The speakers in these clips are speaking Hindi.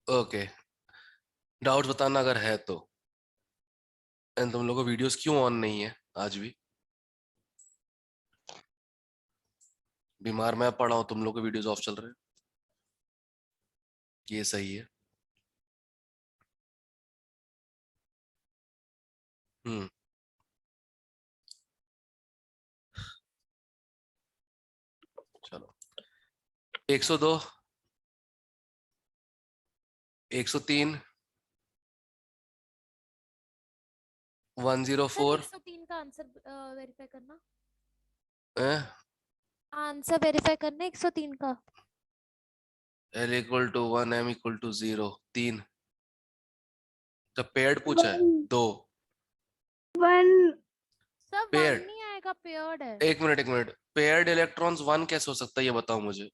ओके, डाउट्स बताना अगर है तो। एंड तुम लोगों को वीडियोस क्यों ऑन नहीं है आज भी? बीमार मैं पड़ा हूँ, तुम लोग के वीडियोस ऑफ चल रहे हैं। ये सही है। हम्म। चलो, 102, 103, सर 104। 103 का आंसर वेरीफाई करना। एल आंसर वेरीफाई करना 103 का। Equal to 1, M equal to 0, 3। तो पेयर्ड पूछा है। One 2 one sir 1 paired. नहीं आएगा, पेयर्ड है। एक मिनट, एक मिनट, पेयर्ड इलेक्ट्रॉन्स 1 कैसे हो सकता है, ये बताओ मुझे।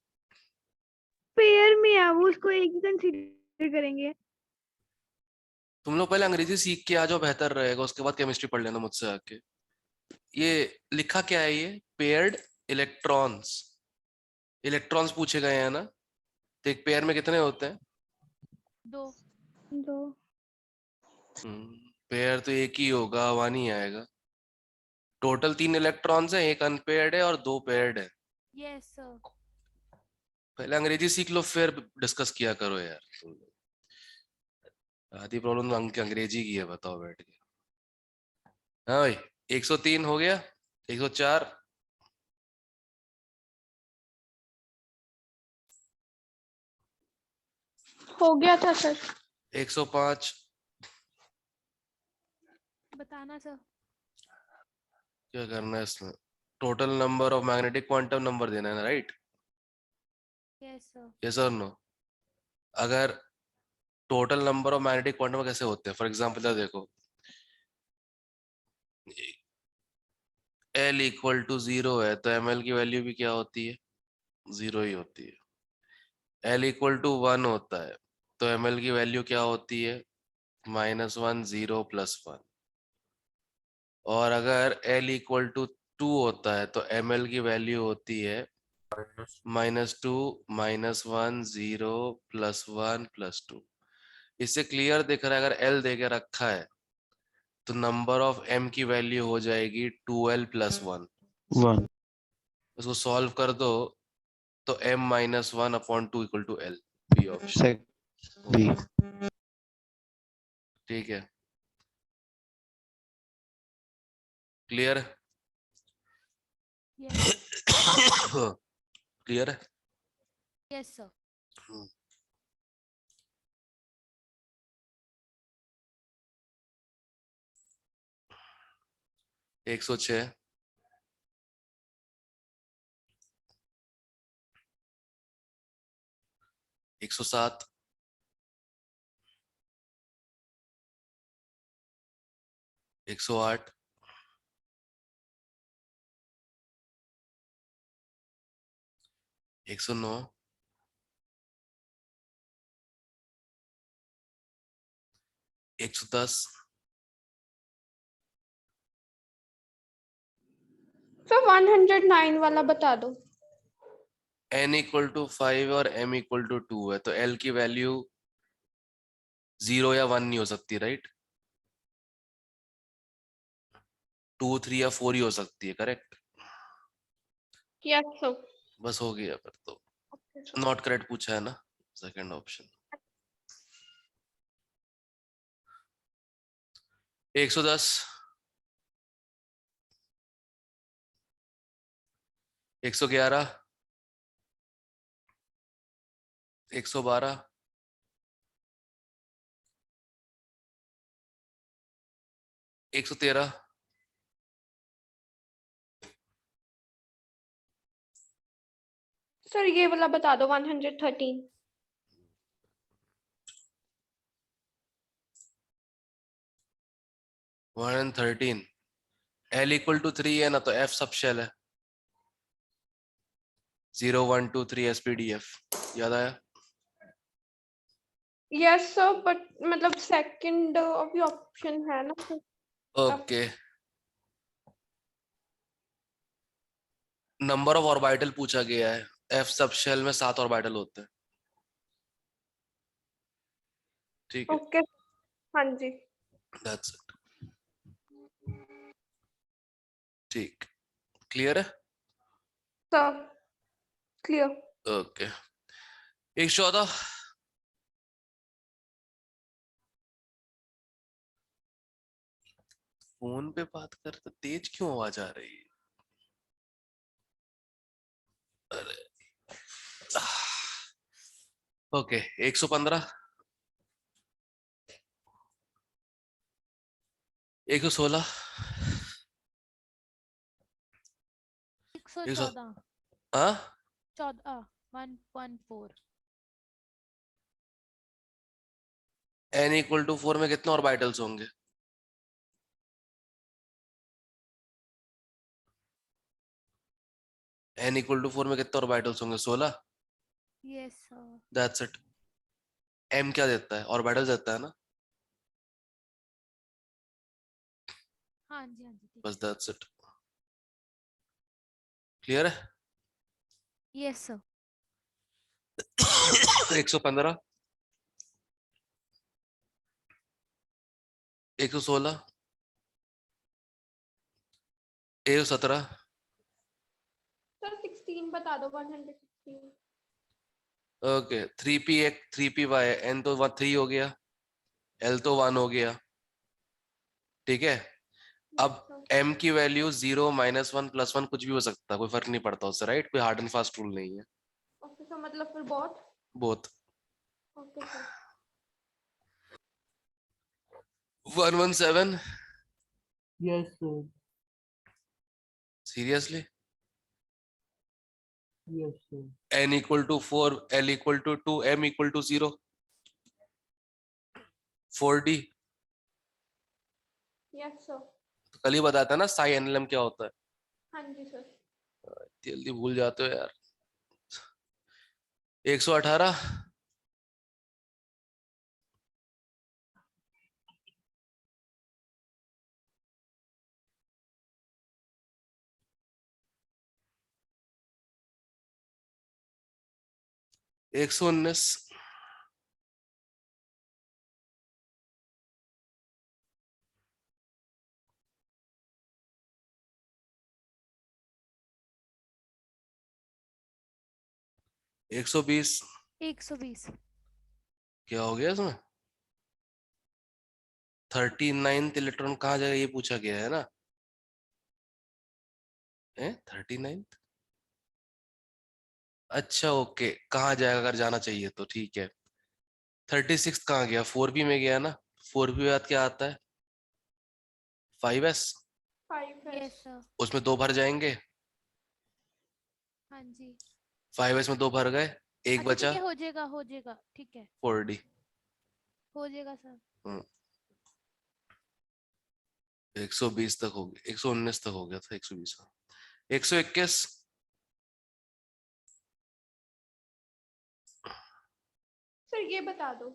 पेयर में है वो, उसको एक ही कंसीडर करेंगे। तुम लोग पहले अंग्रेजी सीख के आ जाओ, बेहतर रहेगा, उसके बाद केमिस्ट्री पढ़ लेना मुझसे आके। ये लिखा क्या है ये? Paired electrons. इलेक्ट्रॉन्स पूछे गए हैं ना? तो एक पेयर में कितने होते हैं? 2। दो। पेयर तो एक ही होगा, 1 ही आएगा। टोटल 3 इलेक्ट्रॉन्स हैं, एक अनपेयर्ड है और 2 पेयर्ड है। Yes sir. पहले अंग्रेजी सीख लो, फिर डिस्कस किया करो यार। आधी प्रॉब्लम तो अंग्रेजी की है, बताओ बैठ के। हाँ भाई, 103 हो गया, 104, हो गया था सर। 105। बताना सर। क्या करना है इसमें? Total number of magnetic quantum number देना है ना, राइट? Yes sir. यस और नो? अगर total number of magnetic quantum कैसे होते हैं, फॉर एग्जाम्पल देखो, एल इक्वल टू 0 है तो एम एल की वैल्यू भी क्या होती है? 0 ही होती है। एल इक्वल टू 1 होता है तो एम एल की वैल्यू क्या होती है? -1, 0, +1। और अगर एल इक्वल टू 2 होता है तो एम एल की वैल्यू होती है -2, -1, 0, +1, +2। इससे क्लियर दिख रहा है, अगर एल दे के रखा है तो नंबर ऑफ एम की वैल्यू हो जाएगी 2l + 1। 1। उसको सॉल्व कर दो तो m-1/2 = l। बी ऑप्शन सेक हो बी। गया। ठीक है, क्लियर? यस। क्लियर है? Yes sir. 106, 107, 108, 109, 110, तो 109 वाला बता दो। n = 5 और m = 2 है तो l की वैल्यू 0 या 1 नहीं हो सकती, राइट? 2, 3 या 4 ही हो सकती है, करेक्ट? Yes sir. बस हो गया फिर तो। नॉट करेक्ट पूछा है ना, सेकंड ऑप्शन। 110, 111, 112, 113, सर ये वाला बता दो 113। 113। l = 3 है ना, तो f सब शेल है। 0, 1, 2, 3 SPDF। याद आया? यस सर, बट मतलब सेकंड भी ऑप्शन है ना sir. Okay. Number of orbital पूछा गया है। f सब शेल में 7 ऑर्बिटल होते हैं। ठीक है, ओके हाँ जी दैट्स इट। ठीक, क्लियर है? Sir clear okay, 114। फोन पे बात करते तेज क्यों आवाज आ रही है? अरे ओके, 115, 116, 114 हाँ 14 114 n इक्वल टू 4 में कितने ऑर्बिटल्स होंगे? n इक्वल टू 4 में कितने ऑर्बिटल्स होंगे? 16। Yes sir. That's it. m क्या देता है? ऑर्बिटल्स देता है ना, हाँ जी हाँ जी ठीक बस दैट्स इट। क्लियर है? Yes sir. 115, 116, 117, सर 16 बता दो 116 ओके 3p एक 3py, n तो 3 हो गया, l तो 1 हो गया, ठीक है। अब m की वैल्यू 0 -1 +1 कुछ भी हो सकता है, कोई फर्क नहीं पड़ता उससे, राइट? कोई हार्ड एंड फास्ट रूल नहीं है। ओके सर मतलब फिर बहुत both. Okay sir 117, Yes, sir. Seriously? Yes, sir. n equal to 4, l equal to 2, m equal to 0, 4d। Yes sir तो कल ही बताया था ना साई एनएलएम क्या होता है, हाँ जी सर जल्दी भूल जाते हो यार। 118, 119, 120। 120 क्या हो गया इसमें? 39th इलेक्ट्रॉन कहाँ जाएगा ये पूछा गया है ना, है 39th। अच्छा ओके, कहाँ जाएगा अगर जाना चाहिए तो, ठीक है। 36 कहाँ गया? 4p में गया ना, 4p बाद क्या आता है? 5s। 5 yes sir. उसमें दो भर जाएंगे, हाँ जी 5s में दो भर गए, एक अच्छा ठीक बचा है हो जाएगा ठीक है 4d। हो जाएगा सर। 120 तक हो गया, 119 तक हो गया था, 120। 121, सर ये बता दो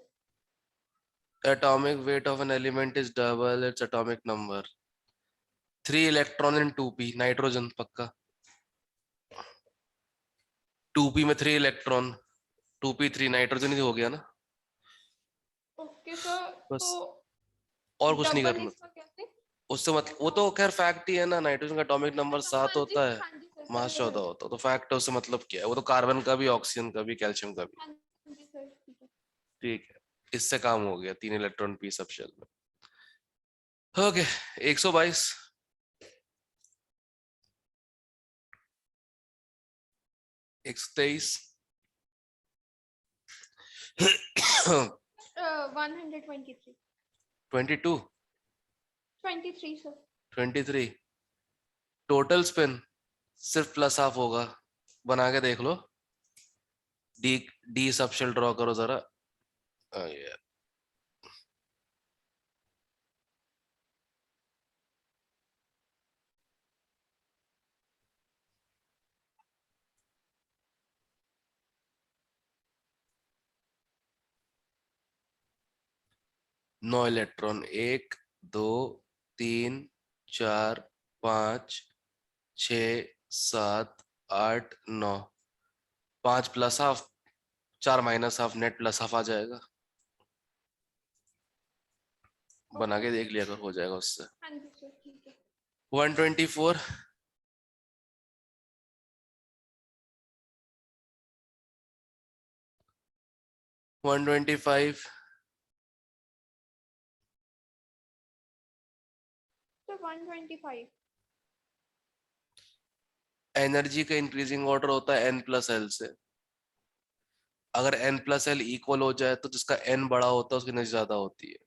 atomic weight of an element is double its atomic number। 3 electron in 2p, nitrogen पक्का। 2p में 3 इलेक्ट्रॉन, 2p3 नाइट्रोजन ही हो गया ना, ओके सर बस तो और कुछ नहीं डबल करना। इसका कैसे उससे मतलब वो तो खैर फैक्ट ही है ना, नाइट्रोजन का एटॉमिक नंबर अच्छा 7 होता है, हाँ जी सर मास समझ 14 गई होता है, तो फैक्ट है, उससे मतलब क्या है, वो तो कार्बन का भी, ऑक्सीजन का भी, कैल्शियम का भी। हाँ जी सर ठीक है ठीक है, इससे काम हो गया, 3 इलेक्ट्रॉन पी सब शेल में। Okay 122, 123, 123 22, 23 sir 23। टोटल स्पिन सिर्फ प्लस हाफ होगा, बना के देख लो। D D subshell draw करो जरा। ये 9 electron, 1 2 3 4 5 6 7 8 9, 5 plus half, 4 minus half, net plus half आ जाएगा। बना के देख लिया कर, हो जाएगा उससे। हाँ जी सर ठीक है। 124, 125, सर 125। एनर्जी का इंक्रीजिंग ऑर्डर होता है n प्लस एल से। अगर n प्लस एल इक्वल हो जाए तो जिसका n बड़ा होता है उसकी एनर्जी ज्यादा होती है।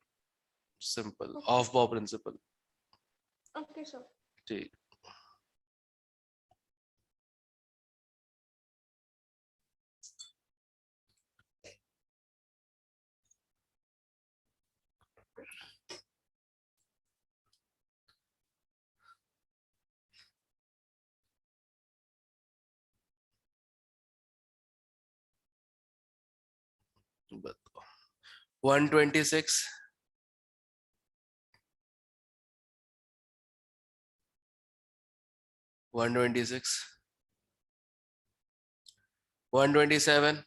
सिंपल, ऑफ बॉ प्रिंसिपल। Okay sir. ठीक। बताओ 126, 126, 127,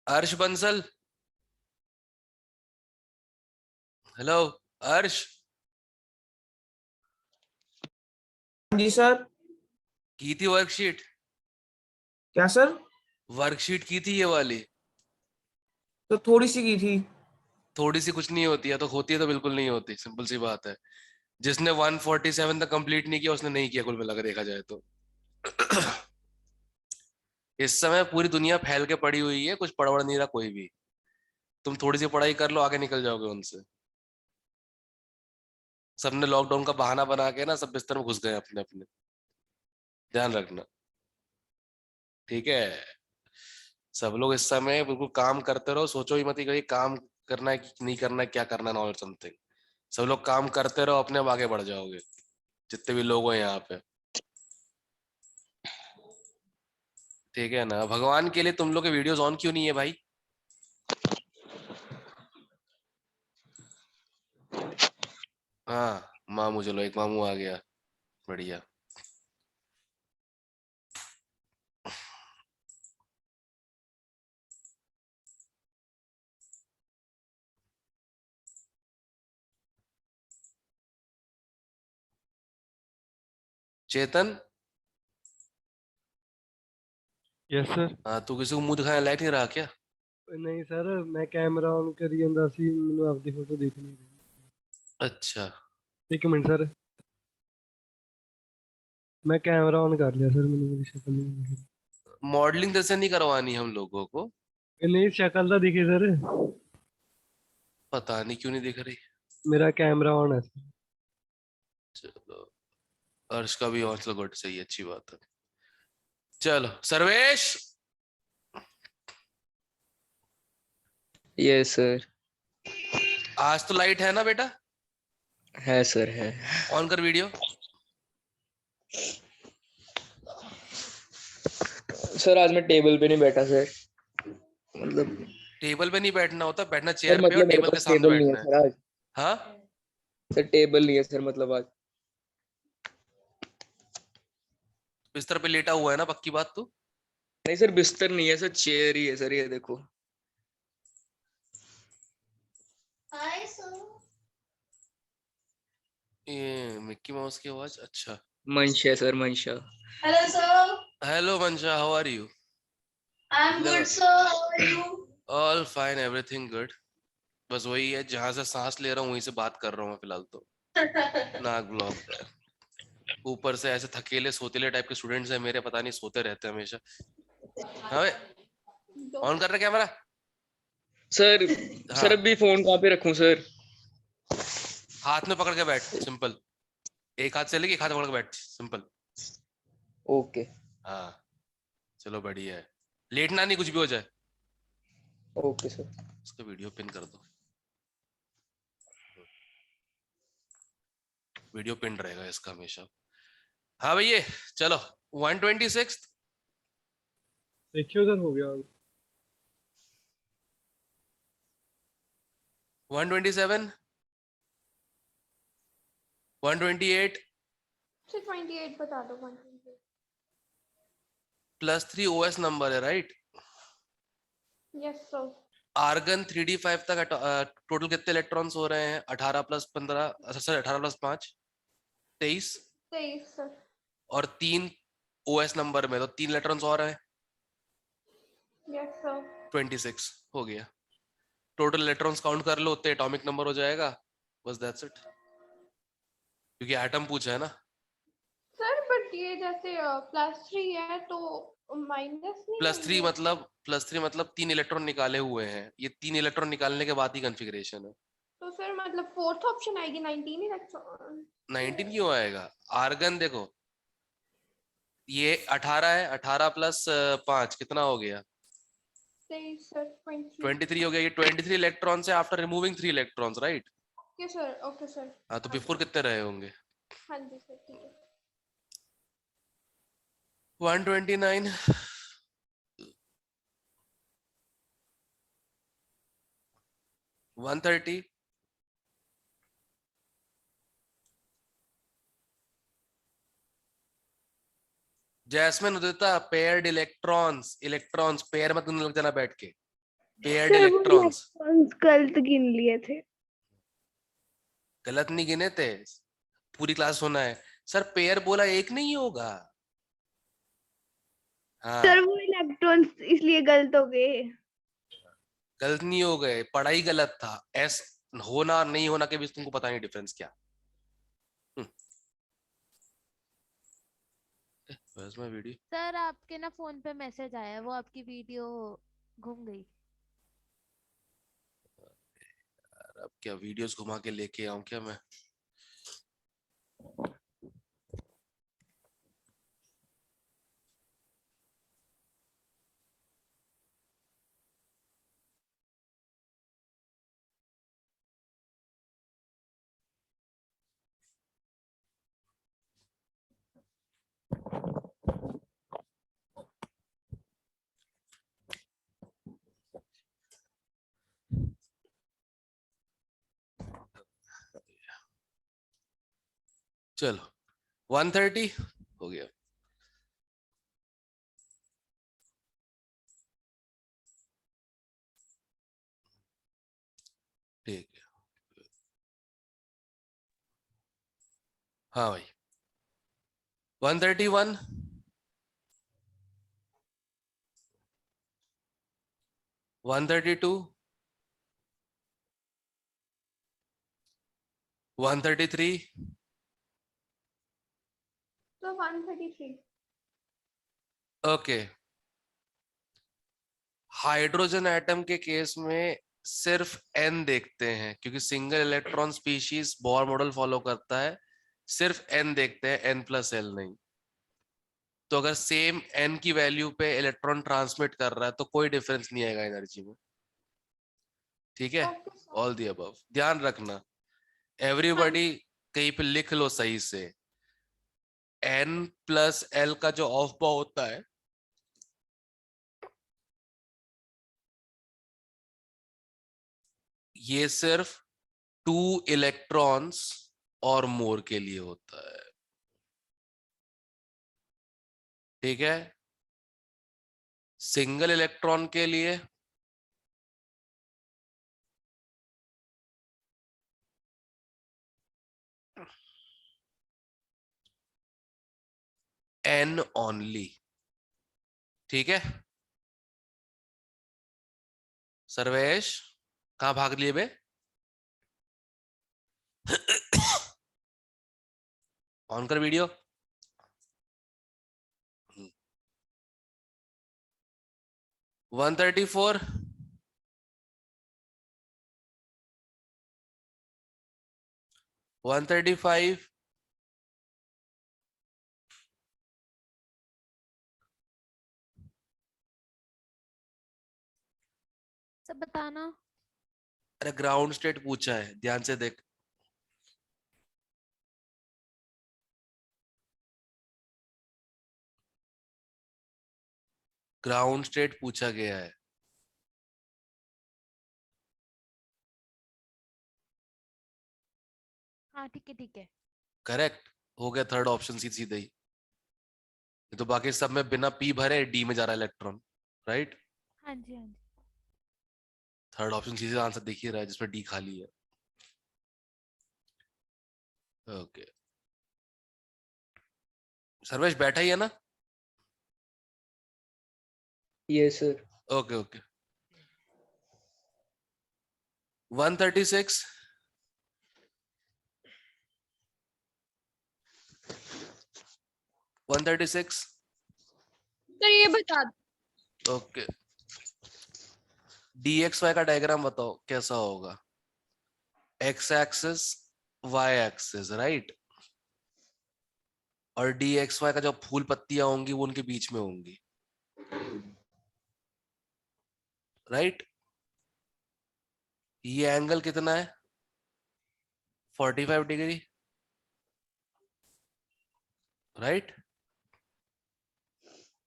अर्श बंसल, हेलो अर्श, जी सर। की थी वर्कशीट? क्या सर? वर्कशीट की थी ये वाली? तो थोड़ी सी की थी। थोड़ी सी कुछ नहीं होती है, तो होती है तो बिल्कुल नहीं होती, सिंपल सी बात है। जिसने 147 तक कंप्लीट नहीं किया उसने नहीं किया, कुल मिलाकर देखा जाए तो। इस समय पूरी दुनिया फैल के पड़ी हुई है, कुछ पढ़ नहीं रहा कोई भी। तुम थोड़ी सी पढ़ाई कर लो, आगे निकल जाओगे उनसे। सबने लॉकडाउन का बहाना बना के ना सब बिस्तर में घुस गए अपने अपने। ध्यान रखना, ठीक है? सब लोग इस समय बिल्कुल काम करते रहो, सोचो ही मत कि काम करना है कि नहीं करना है, क्या करना है, और समथिंग। सब लोग काम करते रहो, अपने आप आगे बढ़ जाओगे, जितने भी लोग हैं यहाँ पे। ठीक है ना? भगवान के लिए तुम लोग के वीडियोस ऑन क्यों नहीं है भाई? हाँ मामू, चलो एक मामू आ गया, बढ़िया। चेतन, यस सर। हाँ तू किसी को मुंह दिखाने लायक नहीं रहा क्या? नहीं सर, मैं कैमरा ऑन करी ਜਾਂਦਾ ਸੀ, ਮੈਨੂੰ ਆਪਦੀ ਫੋਟੋ ਦੇਖਣੀ ਸੀ। अच्छा, ਇੱਕ ਮਿੰਟ ਸਰ, मैं कैमरा ऑन कर लिया सर, ਮੈਨੂੰ मेरी शक्ल नहीं दिख मॉडलिंग जैसे नहीं करवानी हम लोगों को? रही। नहीं शक्ल तो दिखे सर, पता नहीं क्यों नहीं दिख रही। मेरा कैमरा ऑन है सर। चलो, अर्श का भी हौसला गुड, सही, अच्छी बात है। चलो सर्वेश, यस सर। आज तो लाइट है ना बेटा? है सर है। ऑन कर वीडियो। सर आज मैं टेबल पे नहीं बैठा सर, मतलब टेबल पे नहीं बैठना होता, बैठना सर चेयर पे और मतलब मेरे टेबल के पास सामने टेबल नहीं है बैठना है। सर आज। हाँ, सर टेबल नहीं है सर, मतलब आज। बिस्तर पे लेटा हुआ है ना, पक्की बात तू? नहीं सर बिस्तर नहीं है सर, चेयर ही है सर, ये देखो। ये मिक्की माउस की आवाज, अच्छा। मंशा है sir, Mansha. Hello, sir. Hello Mansha, how are you? I'm good, sir. How are you? All fine, everything good. बस वही है, जहां से सांस ले रहा हूँ वहीं से बात कर रहा हूँ मैं फिलहाल तो। नाक ब्लॉक है, ऊपर से ऐसे थकेले सोतीले टाइप के स्टूडेंट्स हैं मेरे, पता नहीं सोते रहते हैं हमेशा। हाँ भाई, ऑन कर रहे कैमरा? सर हाँ, सर अभी फोन कहाँ पे रखूं सर? हाथ में पकड़ के बैठ, सिंपल। एक हाथ से लेके एक हाथ पकड़ के बैठ, सिंपल। ओके। हाँ चलो बढ़िया है, लेटना नहीं कुछ भी हो जाए। Okay sir. इसका वीडियो पिन कर दो, वीडियो पिन रहेगा इसका हमेशा। हाँ भैया चलो 126, देखियो सर, हो गया। 127, 128 सर 28 बता दो। 128 +3 OS नंबर है, right? Yes sir. Argon 3d5 तक टोटल कितने इलेक्ट्रॉन्स हो रहे हैं? 18 प्लस 15 सर 18 प्लस 5 23 23 सर। और 3 ओएस नंबर में तो 3 इलेक्ट्रॉन्स और हैं, यस सर। 26 हो गया। टोटल इलेक्ट्रॉन्स काउंट कर लो, उतने एटॉमिक नंबर हो जाएगा, बस दैट्स इट, क्योंकि एटम पूछा है ना। सर बट ये जैसे +3 है तो माइनस नहीं होंगे? प्लस थ्री मतलब 3 इलेक्ट्रॉन निकाले हुए हैं, ये 3 इलेक्ट्रॉन निकालने के बाद ही कॉन्फ़िगरेशन है। तो सर मतलब फोर्थ ऑप्शन आएगी 19 इलेक्ट्रॉन। 19 क्यों आएगा? आर्गन देखो, ये 18 है, 18 प्लस 5 कितना हो गया? 23 सर। 23। 23 हो गया। ये 23 इलेक्ट्रॉन्स है after removing 3 electrons, right? Okay sir, okay sir. हाँ, तो बिफोर कितने रहे होंगे? हाँ जी सर, ठीक है। 129 130 जैस्मिन उदिता, पेयर्ड इलेक्ट्रॉन्स, इलेक्ट्रॉन्स पेयर मत गिनने लग जाना बैठ के, पेयर्ड सर वो इलेक्ट्रॉन्स। इलेक्ट्रॉन्स गलत गिन लिए थे। गलत नहीं गिने थे, पूरी क्लास होना है। सर पेयर बोला एक नहीं होगा। हाँ, सर वो इलेक्ट्रॉन्स इसलिए गलत हो गए। गलत नहीं हो गए, पढ़ाई गलत था। एस होना और नहीं होना के बीच तुमको पता नहीं डिफरेंस क्या। Where's my video? सर आपके ना फोन पे मैसेज आया, वो आपकी वीडियो घूम गई। अब क्या वीडियोस घुमा के लेके आऊं क्या मैं? चलो 130 हो गया। ठीक है, हाँ भाई 131 132 133 तो 133। ओके। हाइड्रोजन एटम के केस में सिर्फ n देखते हैं, क्योंकि single electron species Bohr model follow करता है, सिर्फ n देखते हैं, n+l नहीं। तो अगर सेम n की वैल्यू पे इलेक्ट्रॉन ट्रांसमिट कर रहा है तो कोई डिफरेंस नहीं आएगा एनर्जी में, ठीक है? Okay sir. All the above ध्यान रखना, एवरीबॉडी कहीं पे लिख लो सही से। n+l का जो ऑफ बाउ होता है, ये सिर्फ 2 इलेक्ट्रॉन्स और मोर के लिए होता है, ठीक है? सिंगल इलेक्ट्रॉन के लिए n ओनली, ठीक है? सर्वेश कहां भाग लिए बे? ऑन कर वीडियो। 134 135 सब बताना। अरे ग्राउंड स्टेट पूछा है, ध्यान से देख। ग्राउंड स्टेट पूछा गया है। हाँ ठीक है ठीक है। करेक्ट हो गया, थर्ड ऑप्शन सीधे सीधे ही। ये तो बाकी सब में बिना पी भरे डी में जा रहा है इलेक्ट्रॉन, राइट? हाँ जी हाँ जी। थर्ड ऑप्शन सीधे आंसर दिख ही रहा है जिसमें डी खाली है। ओके सर्वेश बैठा ही है ना? Yes, sir. Okay okay 136 136 sir ये बता दो। ओके dxy का डायग्राम बताओ कैसा होगा? x axis y axis right, और dxy का जो फूल पत्तियां होंगी वो उनके बीच में होंगी राइट। ये एंगल कितना है? 45 डिग्री राइट।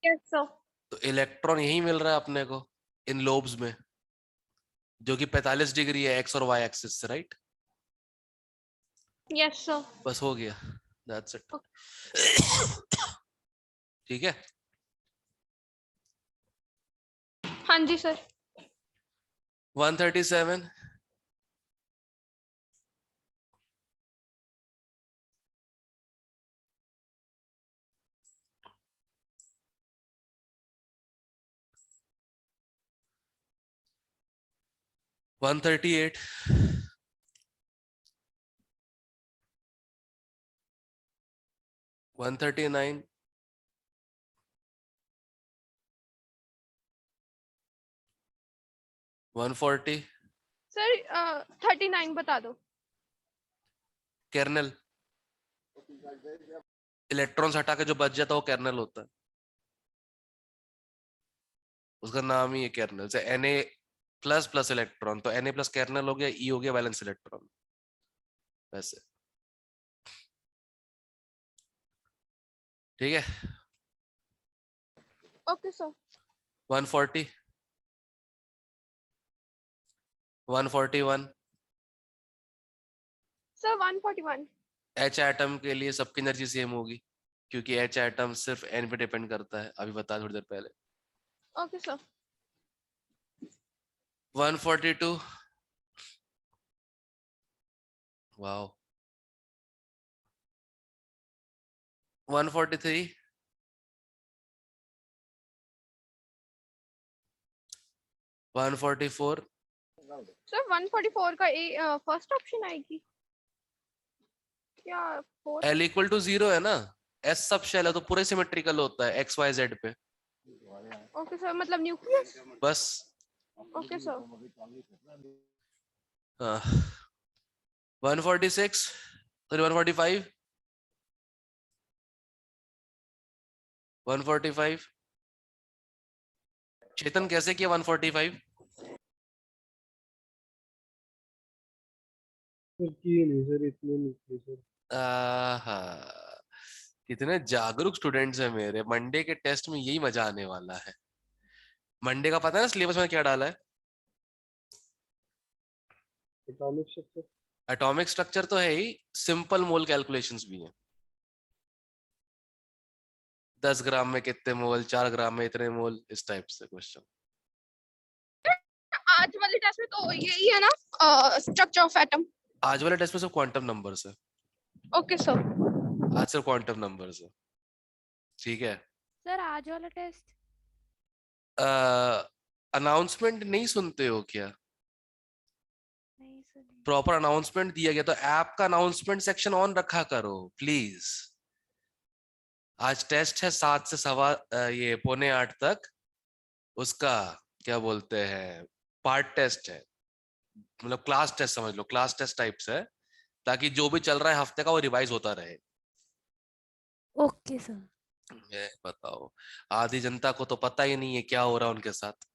Yes sir. तो इलेक्ट्रॉन यही मिल रहा है अपने को इन लोब्स में, जो कि 45 डिग्री है एक्स और वाई एक्सिस से राइट। Yes sir. बस हो गया, दैट्स इट। ठीक है हाँ जी सर। 137 138 139 140 सर 39 बता दो। कर्नल, इलेक्ट्रॉन्स हटा के जो बच जाता है वो कर्नल होता है, उसका नाम ही है कर्नल। से Na प्लस प्लस इलेक्ट्रॉन, तो Na प्लस कर्नल हो गया, E हो गया वैलेंस इलेक्ट्रॉन। वैसे ठीक है। Okay sir. 140 141 sir 141। H atom के लिए सबकी एनर्जी सेम होगी क्योंकि H एटम सिर्फ N पे डिपेंड करता है, अभी बता थोड़ी देर पहले। Okay sir. 142 वाओ 143 144 सर 144 का ए फर्स्ट ऑप्शन आएगी क्या? L इक्वल टू 0 है ना, S सब शेल है तो पूरे सिमेट्रिकल होता है एक्स वाई जेड पे। ओके सर मतलब न्यूक्लियस। बस ओके सर। 146 सॉरी 145 145 चेतन कैसे किया 145? सर किए नहीं सर, इतने नहीं किए सर। आहा, कितने जागरूक स्टूडेंट्स हैं मेरे। मंडे के टेस्ट में यही मजा आने वाला है। मंडे का पता है ना सिलेबस में क्या डाला है? Atomic structure. एटॉमिक स्ट्रक्चर तो है ही, सिंपल मोल कैलकुलेशंस भी हैं। 10 ग्राम में कितने मोल, 4 ग्राम में इतने मोल, इस टाइप से क्वेश्चन। आज वाले टेस्ट में तो यही है ना स्ट्रक्चर ऑफ एटम। आज वाले टेस्ट में सिर्फ क्वांटम नंबर्स है। Okay sir. आज सिर्फ क्वांटम नंबर्स है, ठीक है। सर आज वाला टेस्ट अनाउंसमेंट नहीं सुनते हो क्या? नहीं सुनी। प्रॉपर अनाउंसमेंट दिया गया तो ऐप का अनाउंसमेंट सेक्शन ऑन रखा करो प्लीज। आज टेस्ट है 7 से सवा ये 7:45 तक, उसका क्या बोलते हैं पार्ट टेस्ट है, मतलब क्लास टेस्ट समझ लो, क्लास टेस्ट टाइप से, ताकि जो भी चल रहा है हफ्ते का वो रिवाइज होता रहे। Okay sir. ये बताओ, आधी जनता को तो पता ही नहीं है क्या हो रहा है उनके साथ।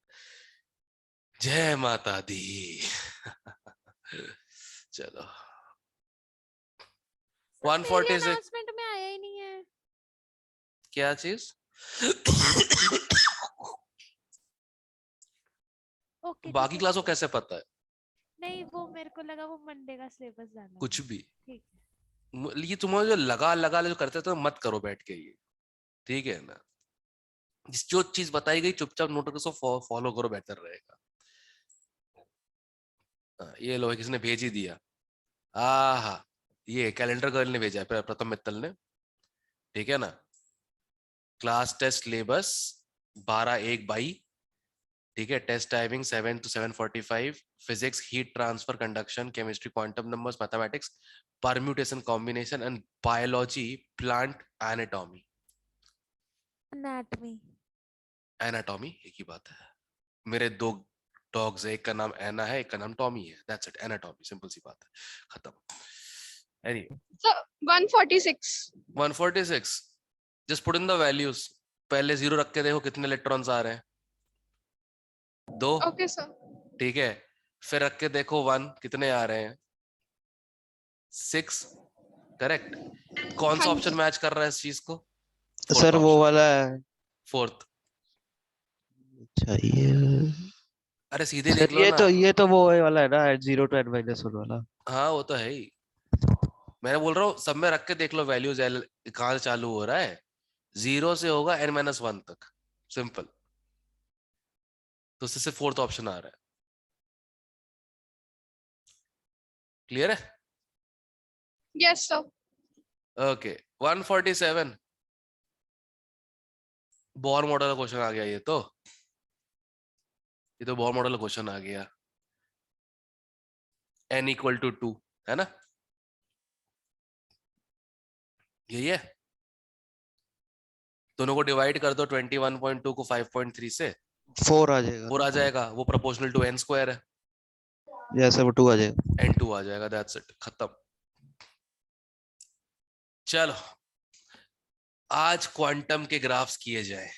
जय माता दी। चलो 146 अनाउंसमेंट में आया ही नहीं है। क्या चीज? ओके बाकी क्लास को कैसे पता है? नहीं वो मेरे को लगा वो मंडे का सिलेबस जाना। कुछ भी ठीक है। ये तुम्हारा जो लगा लगा जो करते तो मत करो बैठ के ये, ठीक है ना। जो चीज बताई गई चुपचाप नोट करके फॉलो करो, बेहतर रहेगा। हाँ, ये लो किसने भेज ही दिया। हाँ, ये कैलेंडर गर्ल ने भेजा है, प्रथम मित्तल ने। ठीक है ना। Class test syllabus 12/1/22। ठीक है। Test timing 7 to 7:45। Physics, heat transfer, conduction, chemistry, quantum numbers, mathematics, permutation, combination and biology, plant anatomy. Anatomy. Anatomy एक ही बात है। मेरे 2 डॉग्स है, एक का नाम एना है, एक का नाम टॉमी है। दैट्स इट, एनाटॉमी, सिंपल सी बात है, खत्म। Anyway, So 146. 146। Just put in the values. पहले 0 रख के देखो कितने इलेक्ट्रॉन्स आ रहे हैं। 2। Okay, sir. ठीक है। फिर रख के देखो 1 कितने आ रहे हैं। 6। करेक्ट। कौन सा हाँ ऑप्शन जी. मैच कर रहा है इस चीज को? सर वो वाला है। 4th। अच्छा ये अरे सीधे लिख सर लो ना। ये तो वो वाला है ना, जीरो टू n-1 वाला। हाँ वो तो है ही। मैं बोल रहा हूँ सब में रख के देख लो वैल्यूज, कहाँ से चालू हो रहा है। 0 से होगा n-1 तक, सिंपल। तो उससे 4th ऑप्शन आ रहा है। क्लियर है? Yes, sir. Okay. 147। Bohr model का क्वेश्चन आ गया ये तो। बोर मॉडल का क्वेश्चन आ गया। n = 2 है ना, यही है। दोनों को डिवाइड कर दो, 21.2 को 5.3 से, 4 आ जाएगा। 4 आ जाएगा। वो प्रोपोर्शनल टू n² है। जैसे वो 2 आ जाएगा। n2 आ जाएगा। दैट्स इट, खत्म। चलो आज क्वांटम के ग्राफ्स किए जाए।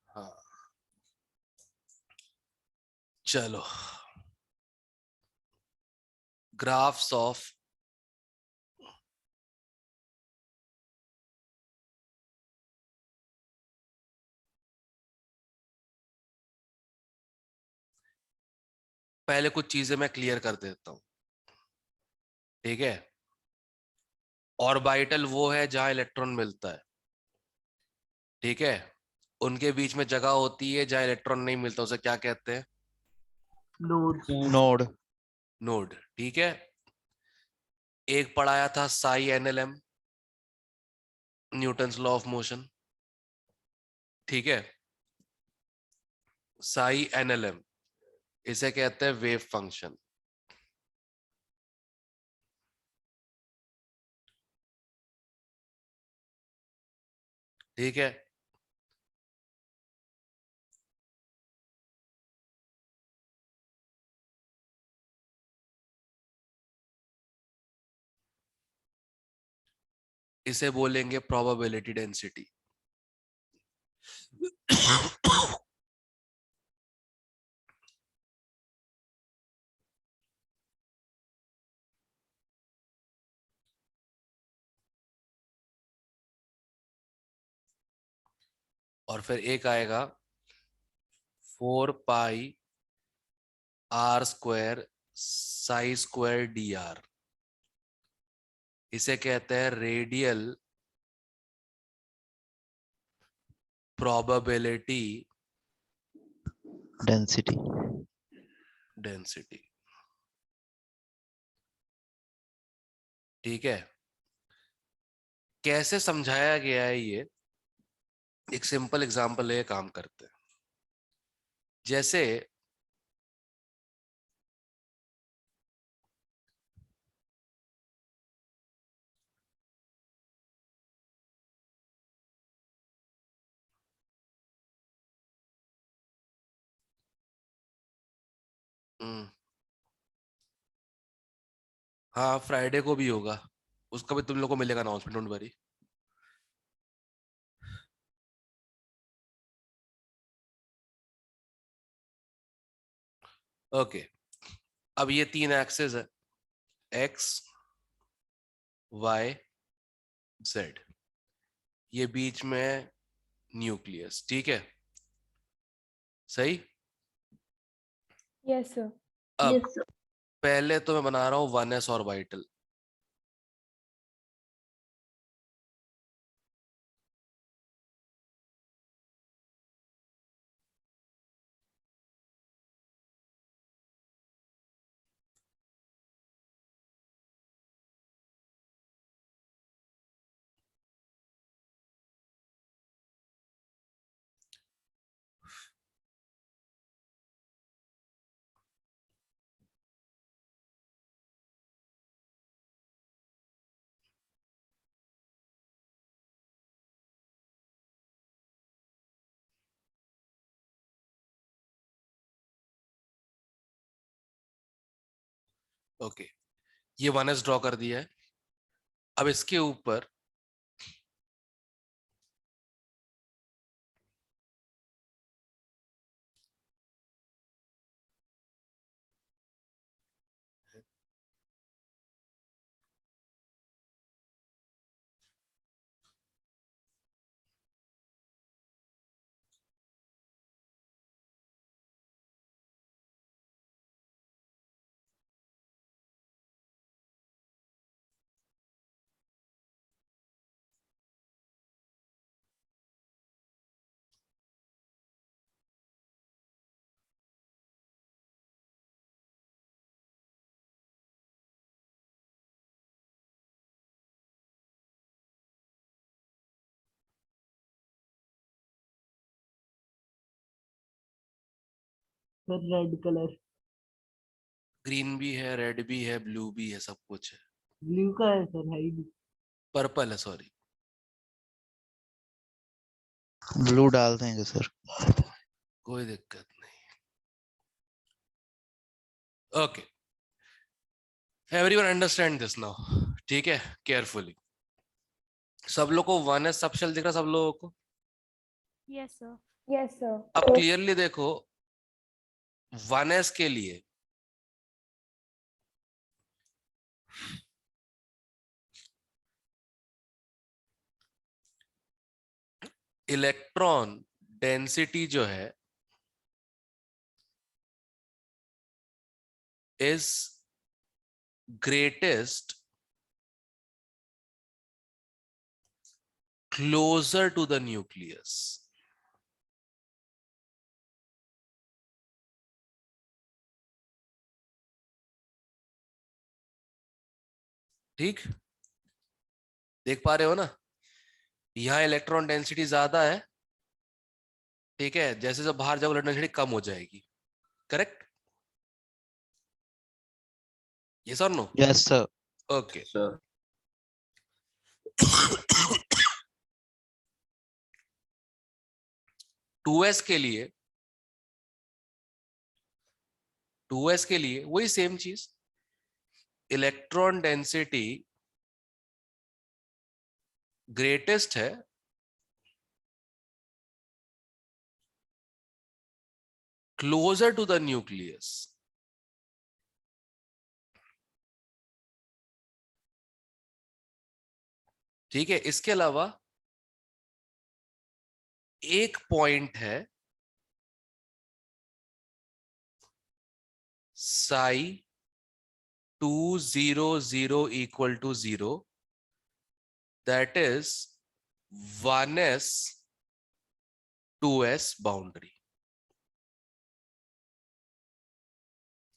हाँ चलो, ग्राफ्स ऑफ पहले कुछ चीजें मैं क्लियर कर देता हूं। ठीक है। ऑर्बिटल वो है जहां इलेक्ट्रॉन मिलता है। ठीक है। उनके बीच में जगह होती है जहां इलेक्ट्रॉन नहीं मिलता, उसे क्या कहते हैं? नोड। नोड। ठीक है। एक पढ़ाया था Sai NLM, Newton's law of motion. ठीक है। साई NLM, इसे कहते हैं वेव फंक्शन। ठीक है। इसे बोलेंगे प्रोबेबिलिटी डेंसिटी। और फिर एक आएगा 4πr² ψ²dr। इसे कहते हैं रेडियल प्रोबेबिलिटी डेंसिटी। डेंसिटी। ठीक है। कैसे समझाया गया है ये, एक सिंपल एग्जांपल है, काम करते हैं। जैसे हाँ फ्राइडे को भी होगा, उसका भी तुम लोग को मिलेगा अनाउंसमेंट, डोंट वरी। ओके, अब ये 3 एक्सेस है, एक्स वाई जेड, ये बीच में न्यूक्लियस, ठीक है, सही। Yes sir. अब पहले तो मैं बना रहा हूं 1s ऑर्बिटल। ओके, ये 1s ड्रॉ कर दिया है। अब इसके ऊपर सर रेड कलर, ग्रीन भी है, रेड भी है, ब्लू भी है, सब कुछ है। ब्लू का है सर, है ही नहीं। पर्पल है, सॉरी। ब्लू डाल देंगे सर। कोई दिक्कत नहीं। Okay, everyone understand this now, ठीक है, केयरफुली। सब लोग को 1s सब शेल दिख रहा, सब लोगों को? Yes sir. Yes sir. अब क्लियरली देखो, 1s के लिए इलेक्ट्रॉन डेंसिटी जो है is greatest closer to the nucleus. ठीक, देख पा रहे हो ना? यहां इलेक्ट्रॉन डेंसिटी ज्यादा है, ठीक है, जैसे जब बाहर जाओ इलेक्ट्रॉन डेंसिटी कम हो जाएगी, करेक्ट? यस और no? Yes sir. Okay, sir 2s के लिए, 2s के लिए वही सेम चीज, इलेक्ट्रॉन डेंसिटी ग्रेटेस्ट है क्लोजर टू द न्यूक्लियस। ठीक है, इसके अलावा एक पॉइंट है psi 200 equal to 0, that is 1s 2s boundary.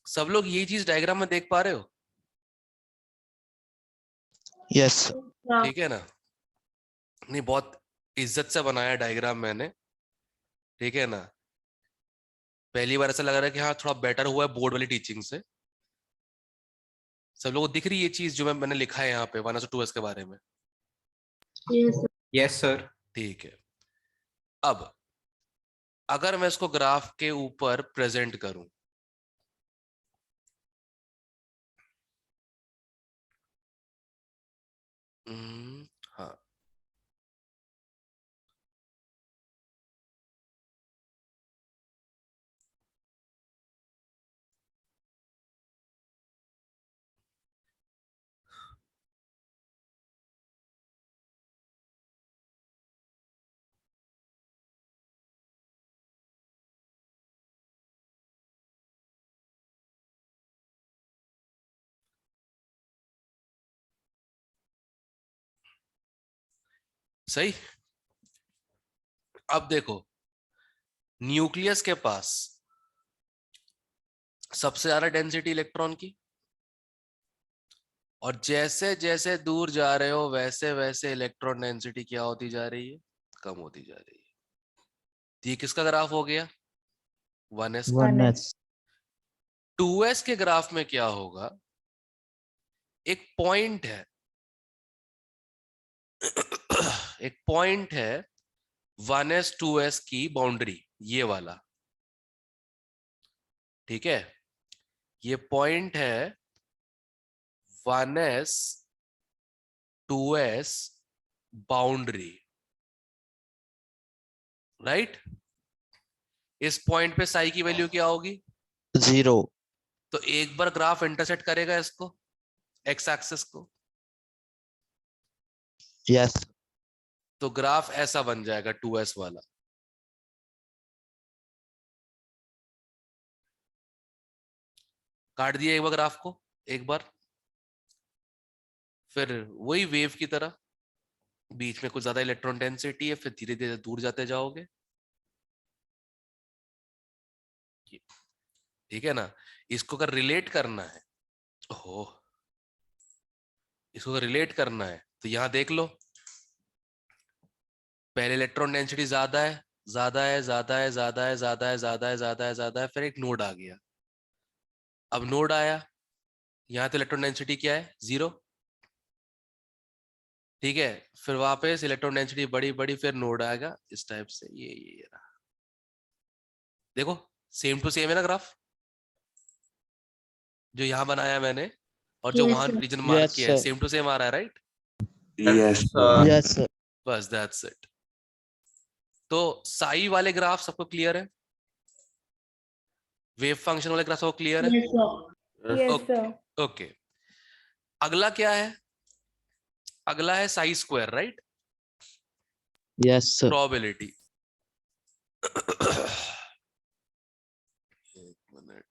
सब लोग ये चीज डायग्राम में देख पा रहे हो? यस ठीक है ना? नहीं, बहुत इज्जत से बनाया डायग्राम मैंने, ठीक है ना? पहली बार ऐसा लग रहा है कि हाँ थोड़ा बेटर हुआ है बोर्ड वाली टीचिंग से। सब लोगों को दिख रही है ये चीज जो मैंने लिखा है यहाँ पे 1s और 2s के बारे में? Yes sir. ठीक है, अब अगर मैं इसको ग्राफ के ऊपर प्रेजेंट करूं, सही। अब देखो, न्यूक्लियस के पास सबसे ज्यादा डेंसिटी इलेक्ट्रॉन की, और जैसे जैसे दूर जा रहे हो वैसे वैसे इलेक्ट्रॉन डेंसिटी क्या होती जा रही है, कम होती जा रही है। तो ये किसका ग्राफ हो गया, 1s का। 1s 2s के ग्राफ में क्या होगा, एक पॉइंट है एक पॉइंट है 1s 2s की बाउंड्री, ये वाला, ठीक है। ये पॉइंट है 1s 2s बाउंड्री, राइट। इस पॉइंट पे साई की वैल्यू क्या होगी, 0 तो एक बार ग्राफ इंटरसेक्ट करेगा इसको, एक्स एक्सिस को, yes तो ग्राफ ऐसा बन जाएगा 2s वाला। काट दिया एक बार ग्राफ को, एक बार, फिर वही वेव की तरह बीच में कुछ ज्यादा इलेक्ट्रॉन डेंसिटी है, फिर धीरे धीरे दूर जाते जाओगे, ठीक है ना। इसको अगर रिलेट करना है, ओहो, इसको अगर रिलेट करना है तो यहां देख लो, पहले इलेक्ट्रॉन डेंसिटी ज्यादा है, ज्यादा है, ज्यादा है, ज्यादा है, ज्यादा है, ज्यादा है, ज्यादा है, ज्यादा है, फिर एक नोड आ गया। अब नोड आया, यहाँ तो इलेक्ट्रॉन डेंसिटी क्या है, 0, ठीक है। फिर वापस इलेक्ट्रॉन डेंसिटी बड़ी बड़ी, फिर नोड आएगा इस टाइप से, ये रहा। देखो सेम टू सेम है ना ग्राफ, जो यहाँ बनाया मैंने और जो वहां रीजन मार्क yes किया है, sir सेम टू सेम आ रहा है, राइट। yes sir बस दैट्स इट। तो साई वाले ग्राफ सबको क्लियर है, वेव फंक्शन वाले ग्राफ सबको क्लियर है। Yes, sir. Yes, okay sir. Okay, अगला क्या है, अगला है Sai square, right, yes sir probability. एक मिनट,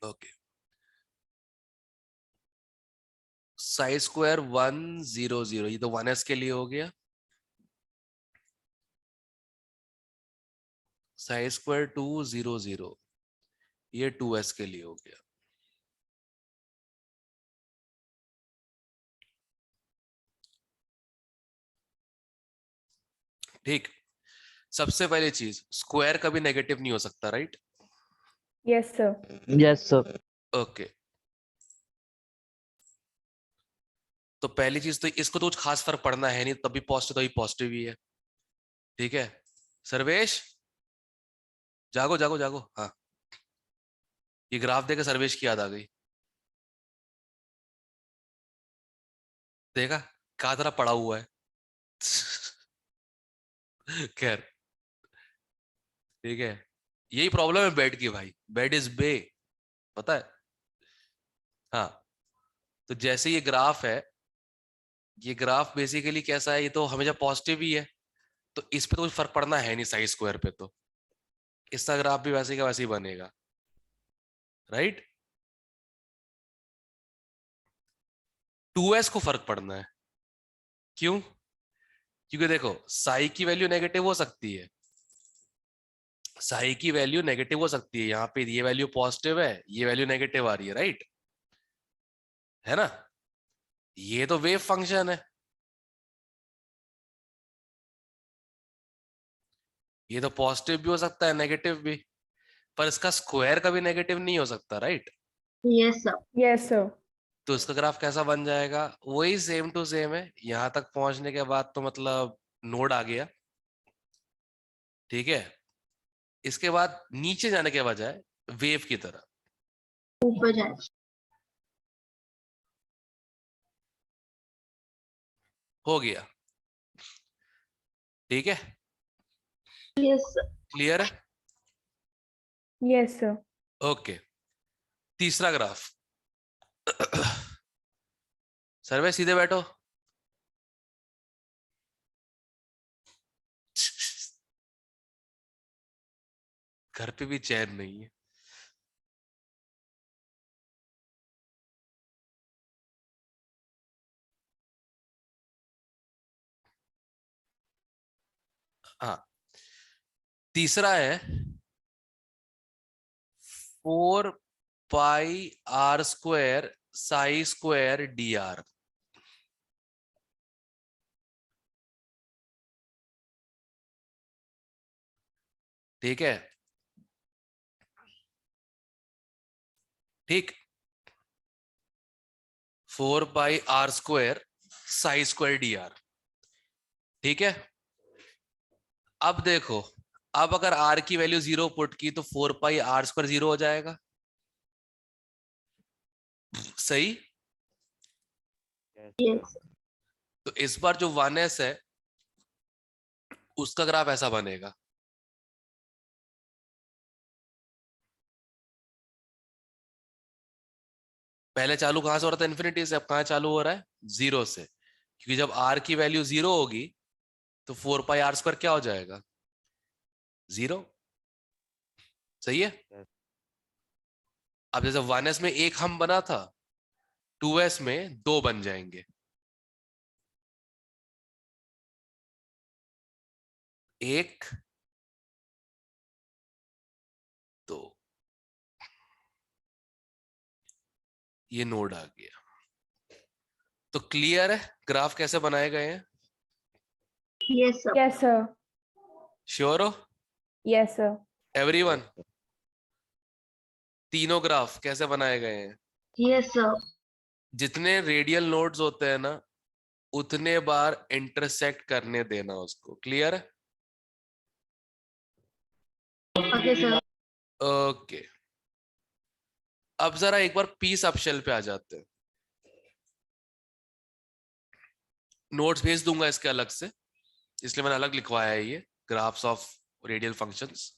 ओके, साई स्क्वायर 100, ये तो 1s के लिए हो गया, साई स्क्वायर 200, ये 2s के लिए हो गया। ठीक, सबसे पहली चीज, स्क्वायर कभी नेगेटिव नहीं हो सकता, right. Yes, sir. yes sir okay, तो पहली चीज तो इसको तो कुछ खास फर्क पड़ना है नहीं, तभी पॉजिटिव तभी पॉजिटिव ही है, ठीक है। सर्वेश जागो जागो जागो, हाँ, ये ग्राफ देकर सर्वेश की याद आ गई, देखा कहा तरह पड़ा हुआ है। खैर, ठीक है, यही प्रॉब्लम है बेड की भाई, बेड इज बे, पता है। हाँ, तो जैसे ये ग्राफ है, ये ग्राफ बेसिकली कैसा है, ये तो हमेशा पॉजिटिव ही है, तो इस पे तो कुछ फर्क पड़ना है नहीं साई स्क्वायर पे, तो इसका ग्राफ भी वैसे का वैसे ही बनेगा, राइट। 2s को फर्क पड़ना है, क्यों, क्योंकि देखो साई की वैल्यू नेगेटिव हो सकती है, साई की वैल्यू नेगेटिव हो सकती है, यहाँ पे ये वैल्यू पॉजिटिव है, ये वैल्यू नेगेटिव आ रही है, राइट, है ना। ये तो वेव फंक्शन है, ये तो पॉजिटिव भी हो सकता है नेगेटिव भी, पर इसका स्क्वायर कभी नेगेटिव नहीं हो सकता, right. Yes, sir. Yes, sir. तो इसका ग्राफ कैसा बन जाएगा, वही सेम टू सेम है, यहां तक पहुंचने के बाद तो मतलब नोड आ गया, ठीक है। इसके बाद नीचे जाने के बजाय वेव की तरह ऊपर जाए. हो गया, ठीक है। Yes, sir. क्लियर है? Yes, sir. ओके, तीसरा ग्राफ। सर्वे सीधे बैठो। घर पे भी चैन नहीं है। हाँ, तीसरा है 4 पाई r² साई² dr। ठीक है, ठीक। 4 पाई r² साई² dr। ठीक है, अब देखो, अब अगर r की वैल्यू 0 पुट की तो 4 पाई r² 0 हो जाएगा। सही? Yes, तो इस बार जो 1s है उसका ग्राफ ऐसा बनेगा। पहले चालू कहां से हो रहा था? इन्फिनिटी से। अब कहां चालू हो रहा है? 0 से, क्योंकि जब r की वैल्यू 0 होगी तो 4 पाई r² क्या हो जाएगा? 0। सही है? अब जैसे 1s में 1 हम बना था, 2s में 2 बन जाएंगे। 1 2, ये नोड आ गया। तो क्लियर है ग्राफ कैसे बनाए गए हैं? yes, sir. Yes, sir. Sure हो? Yes, sir. एवरीवन? तीनों ग्राफ कैसे बनाए गए हैं? Yes, sir. जितने रेडियल नोड्स होते हैं ना, उतने बार इंटरसेक्ट करने देना उसको। क्लियर है? Okay, sir. ओके, अब जरा एक बार पी सबशेल पे आ जाते हैं। नोट्स भेज दूंगा इसके अलग से, इसलिए मैंने अलग लिखवाया है ये ग्राफ्स ऑफ रेडियल फंक्शंस।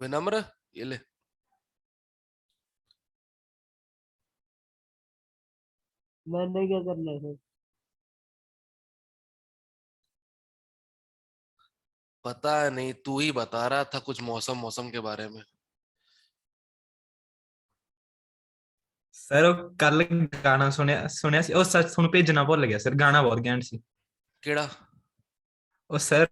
विनम्र, ये ले। मैंने क्या करना है सर? पता नहीं, तू ही बता रहा था कुछ मौसम मौसम के बारे में। सर ਉਹ ਕੱਲ ਗਾਣਾ ਸੁਣਿਆ ਸੁਣਿਆ ਸੀ ਉਹ ਸੱਚ ਤੁਹਾਨੂੰ ਭੇਜਣਾ ਭੁੱਲ ਗਿਆ ਸਰ ਗਾਣਾ ਬਹੁਤ ਘੈਂਟ ਸੀ केड़ा? ਉਹ सर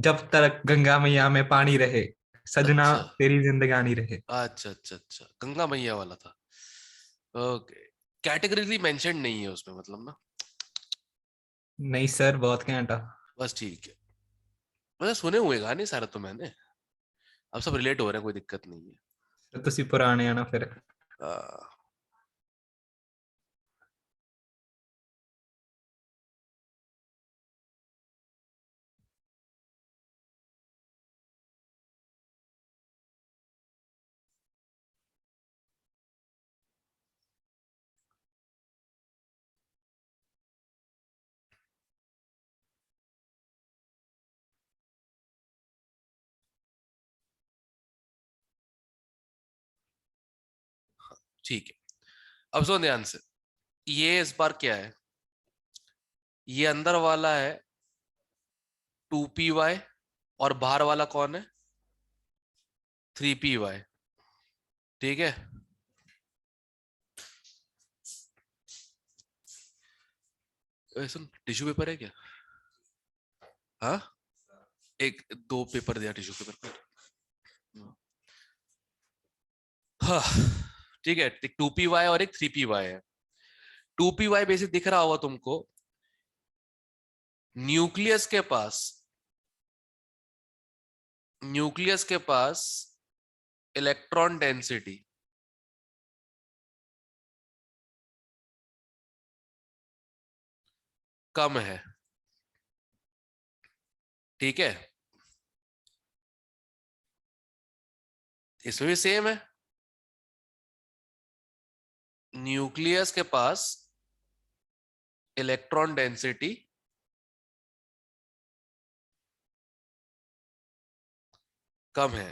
जब तक गंगा मैया में पानी रहे सजना अच्छा तेरी जिंदगानी रहे अच्छा अच्छा अच्छा, गंगा मैया वाला था। ओके, कैटेगरीली मेंशन नहीं है उसमें, मतलब ना। नहीं सर बहुत घैंट आ बस ठीक है, मतलब सुने हुए गाने सारे तो मैंने, अब सब रिलेट हो रहे हैं, कोई दिक्कत नहीं ਤੁਸੀਂ ਪੁਰਾਣੇ ਆ ਨਾ ਫਿਰ है। ठीक है, अब सुनो ध्यान से, ये इस बार क्या है, ये अंदर वाला है 2py और बाहर वाला कौन है 3py। ठीक है, सुन टिश्यू पेपर है क्या? हाँ, एक 2 पेपर दिया टिश्यू पेपर पर। हाँ ठीक है, एक 2py और एक 3py है। 2py बेसिक दिख रहा होगा तुमको, न्यूक्लियस के पास इलेक्ट्रॉन डेंसिटी कम है। ठीक है, इसमें भी सेम है, न्यूक्लियस के पास इलेक्ट्रॉन डेंसिटी कम है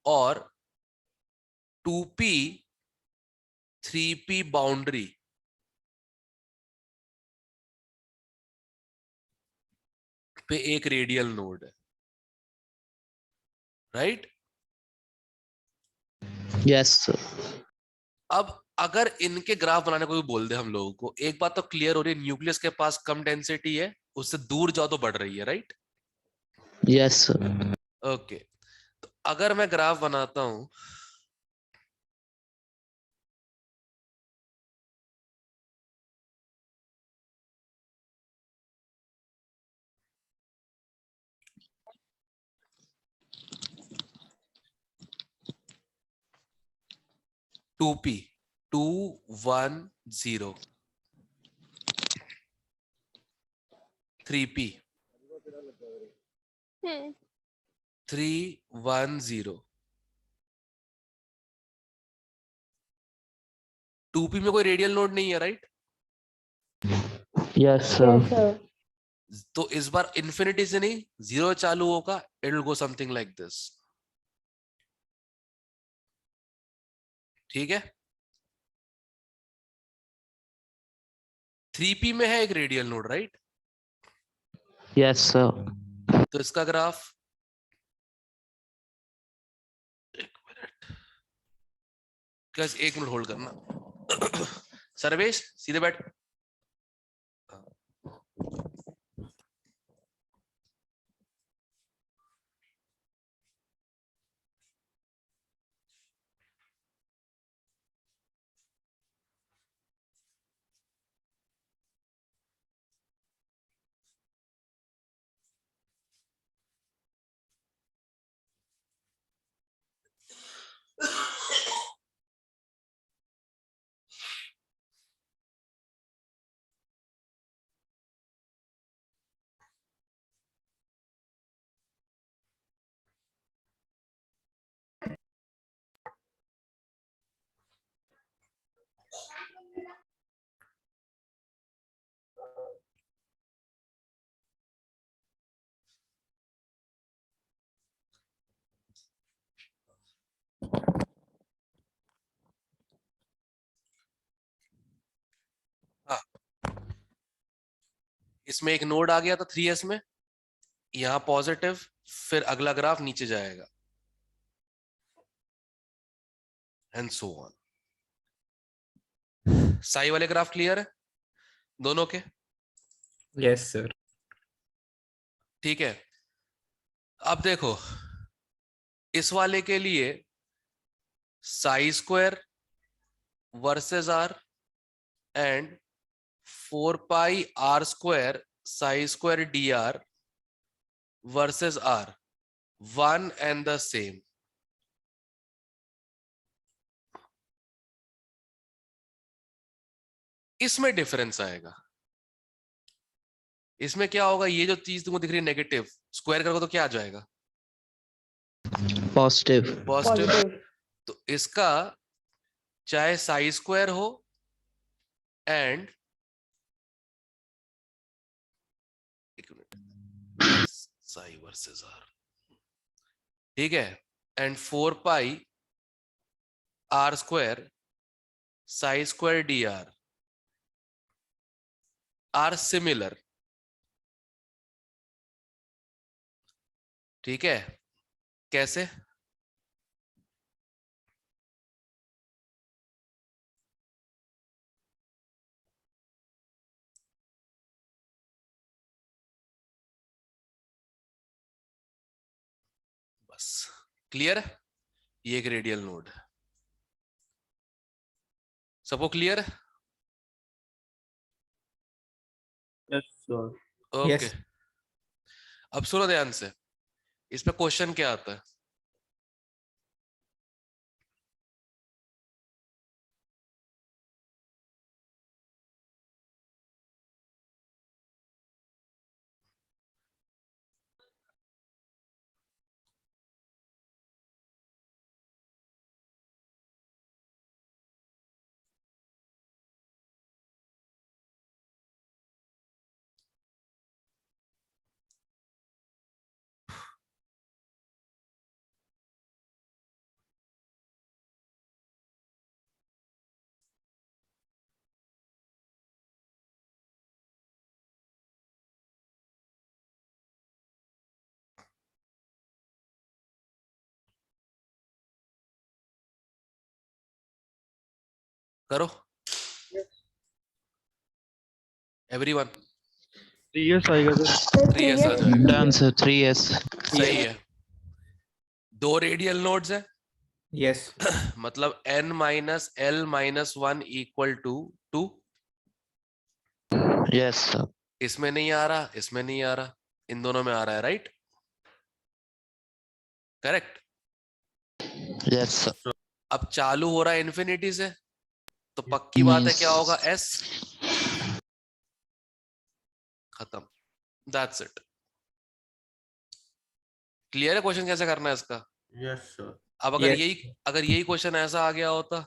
और 2p 3p बाउंड्री पे एक रेडियल नोड है, राइट? Yes sir. अब अगर इनके ग्राफ बनाने को भी बोल दे हम लोगों को, एक बात तो क्लियर हो रही है, न्यूक्लियस के पास कम डेंसिटी है, उससे दूर जाओ तो बढ़ रही है, राइट? Yes sir. ओके, तो अगर मैं ग्राफ बनाता हूं, टू पी 2 1 0 3p 3 1 0 2p में कोई रेडियल नोड नहीं है, राइट? Yes sir. तो इस बार इंफिनिटी से नहीं, 0 चालू होगा, it will go something like this. ठीक है, 3p में है एक radial node, right? Yes sir. तो इसका ग्राफ, एक मिनट, बस 1 मिनट होल्ड करना। सर्वेश सीधे बैठ। हाँ, इसमें एक नोड आ गया था 3s में, यहां पॉजिटिव, फिर अगला ग्राफ नीचे जाएगा एंड सो ऑन। साई वाले ग्राफ क्लियर है दोनों के? Yes sir. ठीक है, अब देखो इस वाले के लिए psi square versus R and 4 pi R square psi square D R versus R, one and the same. इसमें डिफरेंस आएगा। इसमें क्या होगा, ये जो चीज तुमको दिख रही है नेगेटिव, स्क्वायर करोगे तो क्या आ जाएगा? पॉजिटिव। पॉजिटिव। तो इसका चाहे साई स्क्वायर हो एंड साई वर्सेस आर, ठीक है, and 4 pi R square psi square dr are similar. ठीक है, कैसे? बस क्लियर है, ये एक रेडियल नोड है, सबको क्लियर है? Yes sir. Okay Yes. अब सुनो ध्यान से, इस पे क्वेश्चन क्या आता है? करो एवरीवन। 3s आएगा सर। 3s आ जाएगा, Done, sir. 3s. सही है। दो रेडियल नोड्स है, Yes. मतलब n minus l minus 1 equal to 2। Yes, sir. इसमें नहीं आ रहा, इसमें नहीं आ रहा, इन दोनों में आ रहा है, राइट? करेक्ट। Yes, sir. अब चालू हो रहा है इन्फिनिटी से, तो पक्की बात है क्या होगा? s। खत्म, दैट्स इट। क्लियर है क्वेश्चन कैसे करना है इसका? Yes sir. अब अगर Yes. यही क्वेश्चन ऐसा आ गया होता,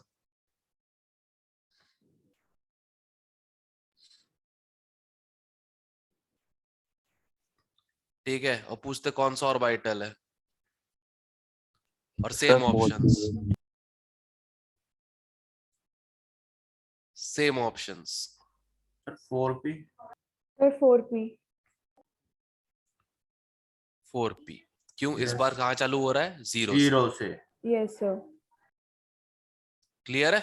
ठीक है, और पूछते कौन सा ऑर्बिटल है, और same options, same options. 4p। Sir 4p। 4p क्यों? इस Yes. बार कहाँ चालू हो रहा है? जीरो से। 0 से। Yes sir. क्लियर है?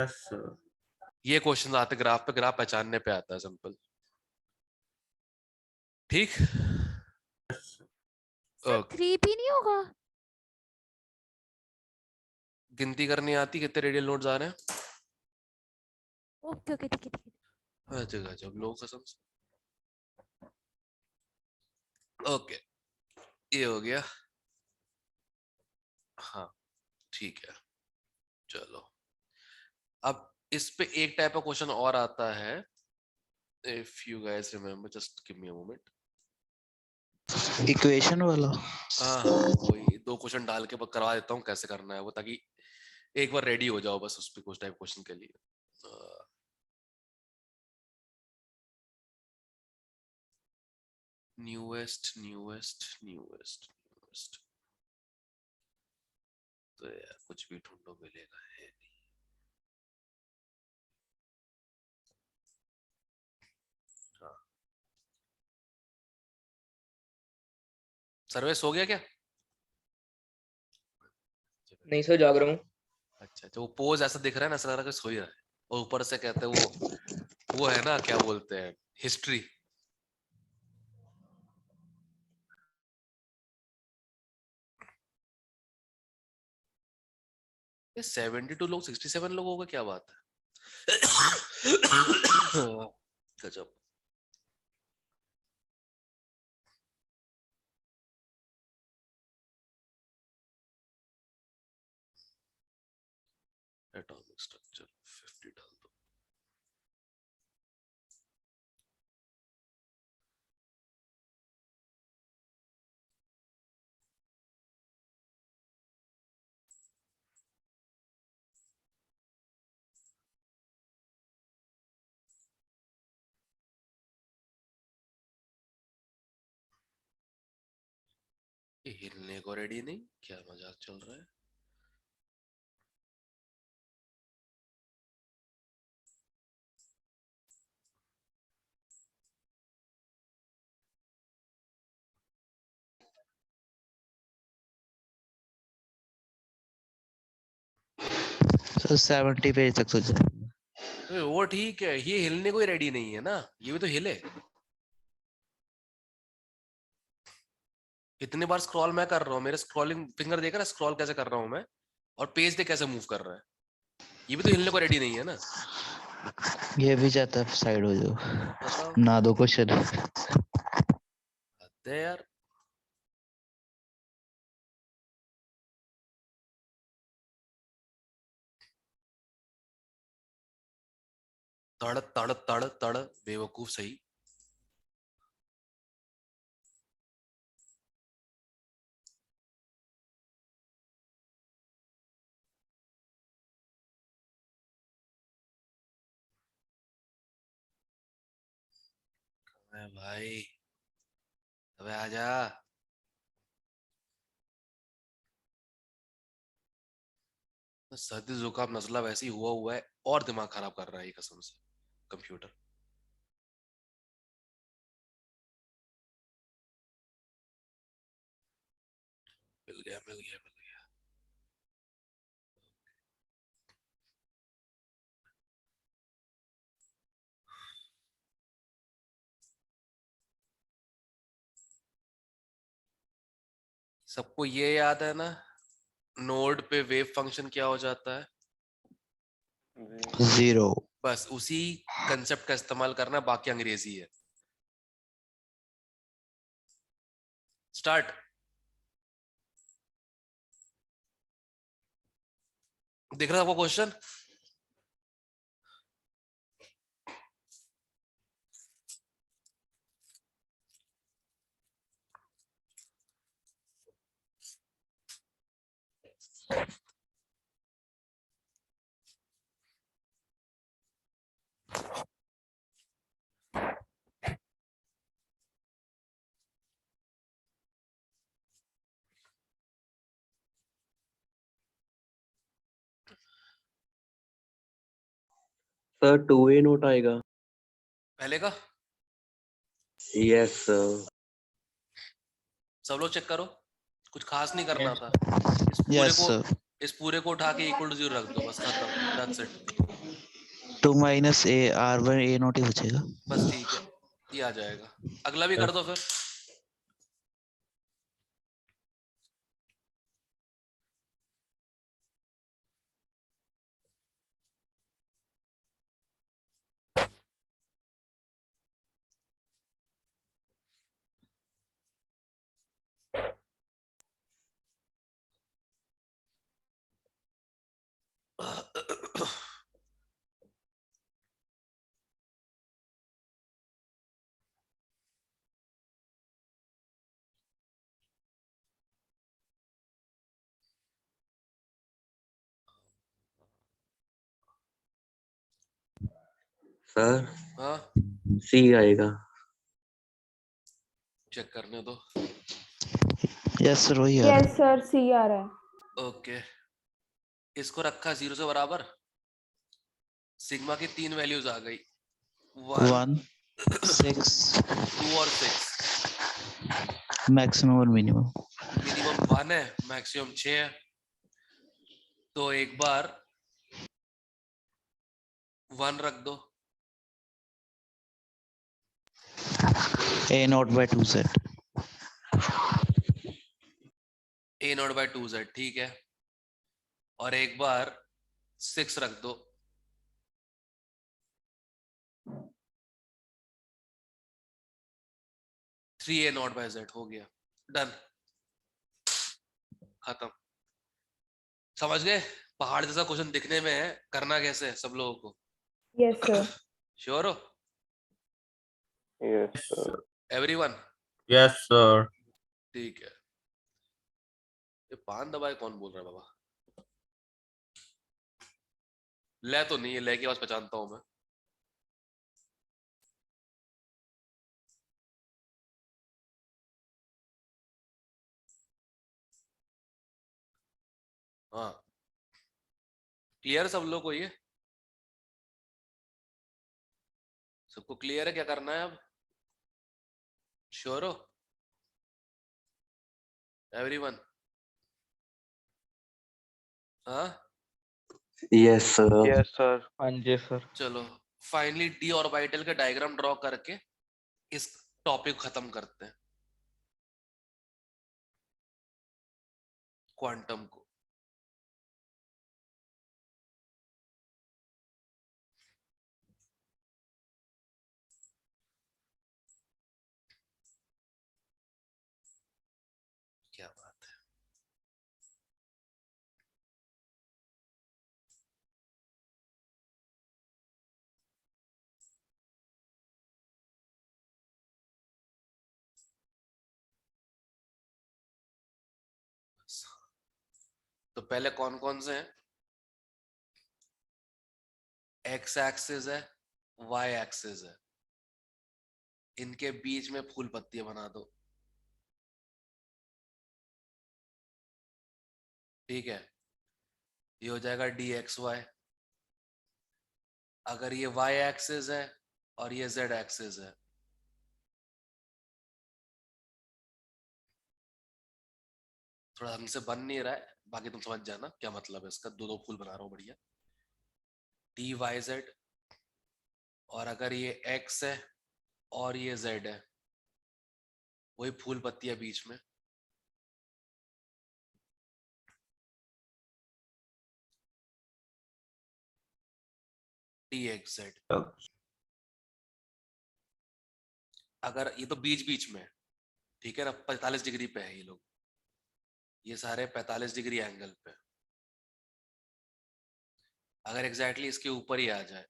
Yes sir. ये क्वेश्चन आते ग्राफ पे, ग्राफ पहचानने पे आता है, सिंपल। ठीक, सर ओके। 3p नहीं होगा? गिनती करनी आती कितने रेडियल नोड्स आ रहे हैं? ओके ओके ठीक है ठीक है। अच्छा गजब, लोग कसम से। ओके, ये हो गया। हाँ ठीक है, चलो। अब इस पे एक टाइप का क्वेश्चन और आता है, if you guys remember, just give me a moment. Equation वाला. हाँ हाँ, वही दो क्वेश्चन डाल के करवा देता हूँ कैसे करना है वो, ताकि एक बार रेडी हो जाओ बस उस पे कुछ टाइप क्वेश्चन के लिए। न्यूएस्ट न्यूएस्ट न्यूएस्ट न्यूएस्ट, तो यार कुछ भी ढूंढो मिलेगा है नहीं। हाँ, सर्विस हो गया क्या? नहीं सर, जाग रहा हूँ। अच्छा, तो वो पोज ऐसा दिख रहा है ना, ऐसा लग रहा है कि सो ही रहा है, और ऊपर से कहते हैं वो है ना, क्या बोलते हैं, हिस्ट्री। ये 72 लोग 67 लोग हो गए, क्या बात है। गजब। एटॉमिक स्ट्रक्चर 50 डाल दो। ये हिलने को रेडी नहीं, क्या मजाक चल रहा है? सर 70 पेज तक तो जाएगा। तो वो ठीक है, ये हिलने को ही रेडी नहीं है ना, ये भी तो हिले। कितनी बार स्क्रॉल मैं कर रहा हूँ, मेरे स्क्रॉलिंग फिंगर देख रहा है स्क्रॉल कैसे कर रहा हूँ मैं, और पेज देख कैसे मूव कर रहा है, ये भी तो हिलने को रेडी नहीं है ना। ये भी जाता है, साइड हो जाओ, बताओ ना दो क्वेश्चन। दे यार। तड़ तड़ तड़ तड़ बेवकूफ सही। अबे भाई, अबे आजा। सर्दी जुकाम नजला वैसे ही हुआ है, और दिमाग खराब कर रहा है ये कसम से कंप्यूटर। मिल गया मिल गया मिल गया। सबको ये याद है ना, नोड पे वेव फंक्शन क्या हो जाता है? 0। बस उसी कंसेप्ट का इस्तेमाल करना, बाकी अंग्रेजी है। स्टार्ट। दिख रहा है आपको क्वेश्चन? सर 2A नोट आएगा। पहले का यस सर। सब लोग चेक करो, कुछ खास नहीं करना था। Yes sir. इस पूरे को उठा के इक्वल टू 0 रख दो, बस खत्म, that's it. 2 minus A R1 A not ही बचेगा। बस ठीक है, ये आ जाएगा। अगला भी कर दो फिर। सर हाँ, सी आएगा। चेक करने दो। यस सर, वही आ रहा है। सर सी आ रहा है। ओके, इसको रखा 0 से बराबर, सिग्मा की 3 वैल्यूज आ गई, 1 1 6 2 और 6। मैक्सिमम और मिनिमम। मिनिमम 1 है, मैक्सिमम 6 है। तो एक बार 1 रख दो, A not by 2Z। a not by 2z, ठीक है। और एक बार 6 रख दो, three A not by z। हो गया, डन, खत्म। समझ गए? पहाड़ जैसा क्वेश्चन दिखने में है, करना कैसे है सब लोगों को? Yes sir. श्योर हो? Yes sir. Everyone? Yes sir. ठीक है। ये पान दबाए कौन बोल रहा है बाबा? ले तो नहीं है, ले की आवाज पहचानता हूं मैं। हाँ, क्लियर सब लोग को? ये सबको क्लियर है क्या करना है अब? श्योर हो एवरीवन? हाँ, यस सर। Yes sir. हाँ जी सर। चलो फाइनली डी ऑर्बिटल के डायग्राम ड्रॉ करके इस टॉपिक खत्म करते हैं, क्वांटम को। क्या बात है। तो पहले कौन कौन से हैं? एक्स एक्सिस है, वाई एक्सिस है, इनके बीच में फूल पत्तियां बना दो। ठीक है, ये हो जाएगा डी एक्स वाई। अगर ये वाई एक्सिस है और ये जेड एक्सिस है, थोड़ा हमसे बन नहीं रहा है, बाकी तुम समझ जाना क्या मतलब है इसका। दो दो फूल बना रहा हूं बढ़िया, डी वाई जेड। और अगर ये एक्स है और ये जेड है, वही फूल पत्तियां बीच में। D x Z. अगर ये तो बीच बीच में है, ठीक है ना, 45 डिग्री पे है ये लोग, ये सारे 45 डिग्री एंगल पे। अगर एग्जैक्टली इसके ऊपर ही आ जाए,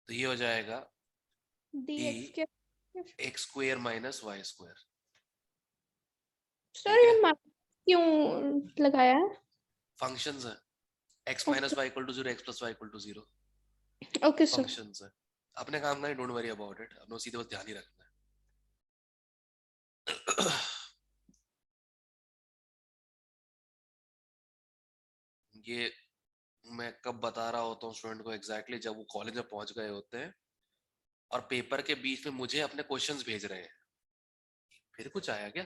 तो ये हो जाएगा dx डी के X square minus Y square. Sir ये माइनस क्यों लगाया है? फंक्शंस है, x minus Y equal to 0, x plus Y equal to 0। Okay sir. Functions है, अपने काम का, डोंट वरी अबाउट इट, अपने सीधे बस ध्यान ही रखना है। ये मैं कब बता रहा होता हूँ स्टूडेंट को एग्जैक्टली जब वो कॉलेज में पहुंच गए होते हैं और पेपर के बीच में मुझे अपने क्वेश्चंस भेज रहे हैं। फिर कुछ आया क्या?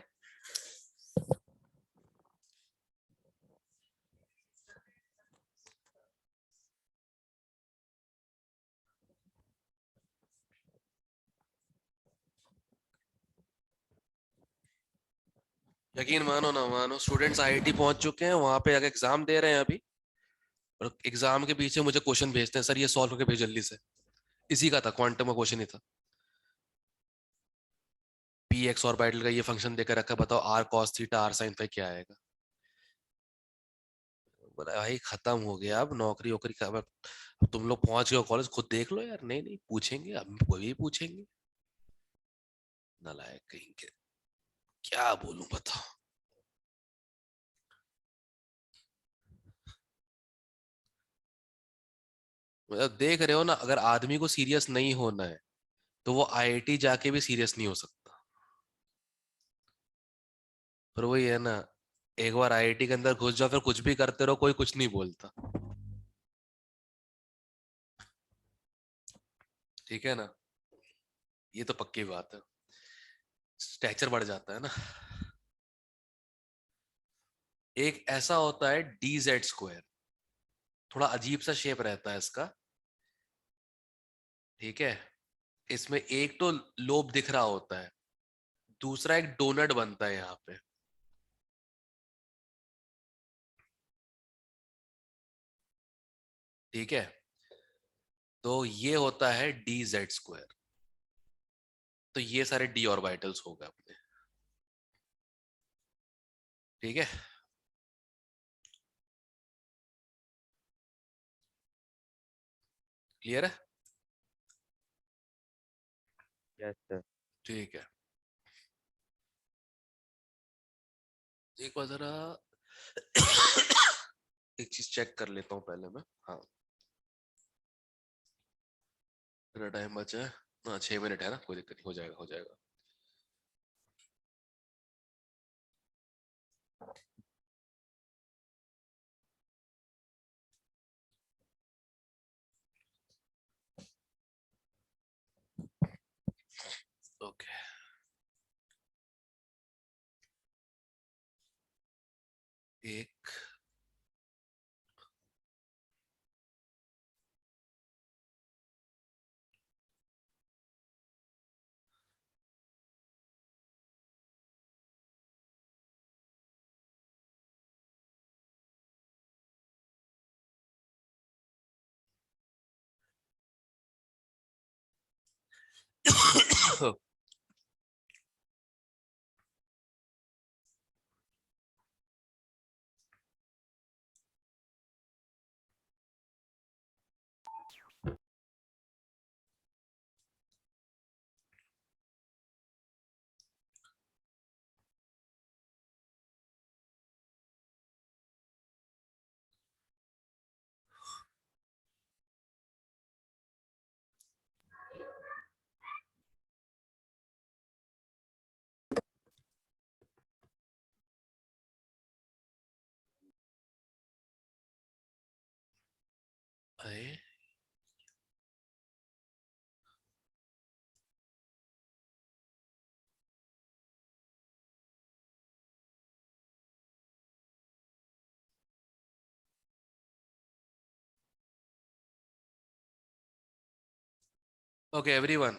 यकीन मानो ना मानो, स्टूडेंट्स आईआईटी पहुंच चुके हैं, वहां पे जाके एग्जाम दे रहे हैं अभी, और एग्जाम के पीछे मुझे क्वेश्चन भेजते हैं, सर ये सॉल्व करके भेज जल्दी से। इसी का था, क्वांटम का क्वेश्चन ही था। पी एक्स ऑर्बिटल का ये फंक्शन देकर रखा, बताओ R cos theta R sine phi क्या आएगा। बोला भाई खत्म हो गया, अब नौकरी वोकरी का, अब तुम लोग पहुंच गए कॉलेज, खुद देख लो यार। नहीं नहीं पूछेंगे, अब वही पूछेंगे। नालायक कहीं के, क्या बोलूं बताओ। मतलब देख रहे हो ना, अगर आदमी को सीरियस नहीं होना है तो वो आईआईटी जाके भी सीरियस नहीं हो सकता। पर वही है ना, एक बार आईआईटी के अंदर घुस जाओ, फिर कुछ भी करते रहो, कोई कुछ नहीं बोलता। ठीक है ना, ये तो पक्की बात है। स्टैचर बढ़ जाता है ना। एक ऐसा होता है डी जेड स्क्वायर, थोड़ा अजीब सा शेप रहता है इसका। ठीक है, इसमें एक तो लोब दिख रहा होता है, दूसरा एक डोनट बनता है यहाँ पे। ठीक है, तो ये होता है डी जेड स्क्वायर। तो ये सारे डी ऑर्बिटल्स हो गए अपने। ठीक है, क्लियर है? Yes sir. ठीक है, एक बार जरा एक चीज चेक कर लेता हूँ पहले मैं। हाँ, मेरा टाइम बचा है। हाँ 6 मिनट है ना, कोई दिक्कत नहीं, हो जाएगा हो जाएगा। ओके, अरे ओके एवरीवन,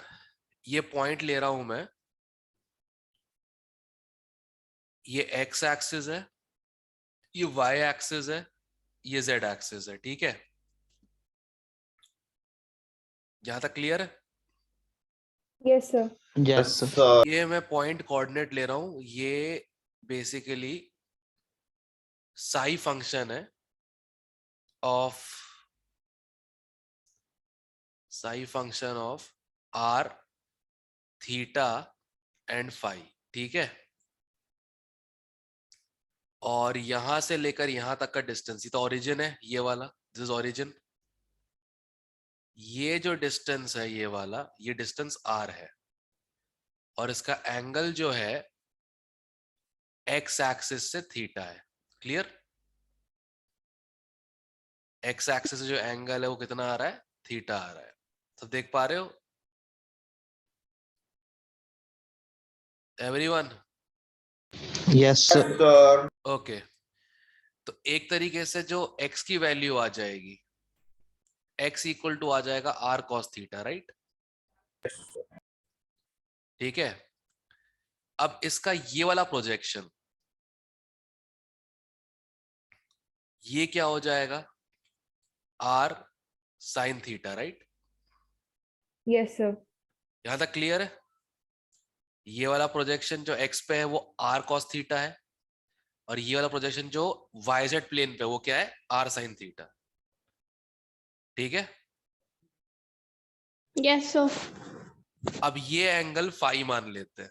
ये पॉइंट ले रहा हूं मैं, ये एक्स एक्सिस है, ये वाई एक्सिस है, ये जेड एक्सिस है, ठीक है? यहां तक क्लियर है? Yes sir. Yes, sir. ये मैं पॉइंट कोऑर्डिनेट ले रहा हूं, ये बेसिकली साई फंक्शन है of r theta and phi, ठीक है? और यहां से लेकर यहां तक का डिस्टेंस, ये तो ओरिजिन है, ये वाला, दिस इज ओरिजिन। ये जो डिस्टेंस है ये वाला, ये डिस्टेंस आर है, और इसका एंगल जो है एक्स एक्सिस से थीटा है। क्लियर? एक्स एक्सिस से जो एंगल है वो कितना आ रहा है? थीटा आ रहा है। तो देख पा रहे हो एवरीवन? Yes, sir. ओके, तो एक तरीके से जो x की वैल्यू आ जाएगी, x इक्वल टू आ जाएगा r cos थीटा, राइट? ठीक है। अब इसका ये वाला प्रोजेक्शन, ये क्या हो जाएगा? r sin theta, right? Yes sir. यहां तक क्लियर है? ये वाला प्रोजेक्शन जो x पे है वो r cos थीटा है, और ये वाला प्रोजेक्शन जो yz प्लेन पे वो क्या है? r sin theta. ठीक है? Yes sir. अब ये एंगल फाई मान लेते हैं,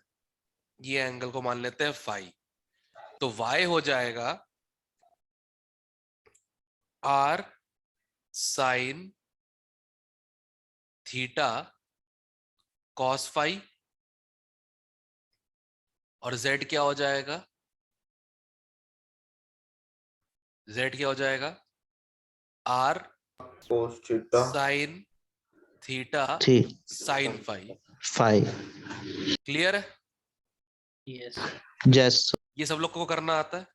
ये एंगल को मान लेते हैं फाई, तो y हो जाएगा r sin theta cos phi, और z क्या हो जाएगा? z क्या हो जाएगा? r sin theta Three, sin phi. 5. Clear है? Yes, sir. ये सब लोग को करना आता है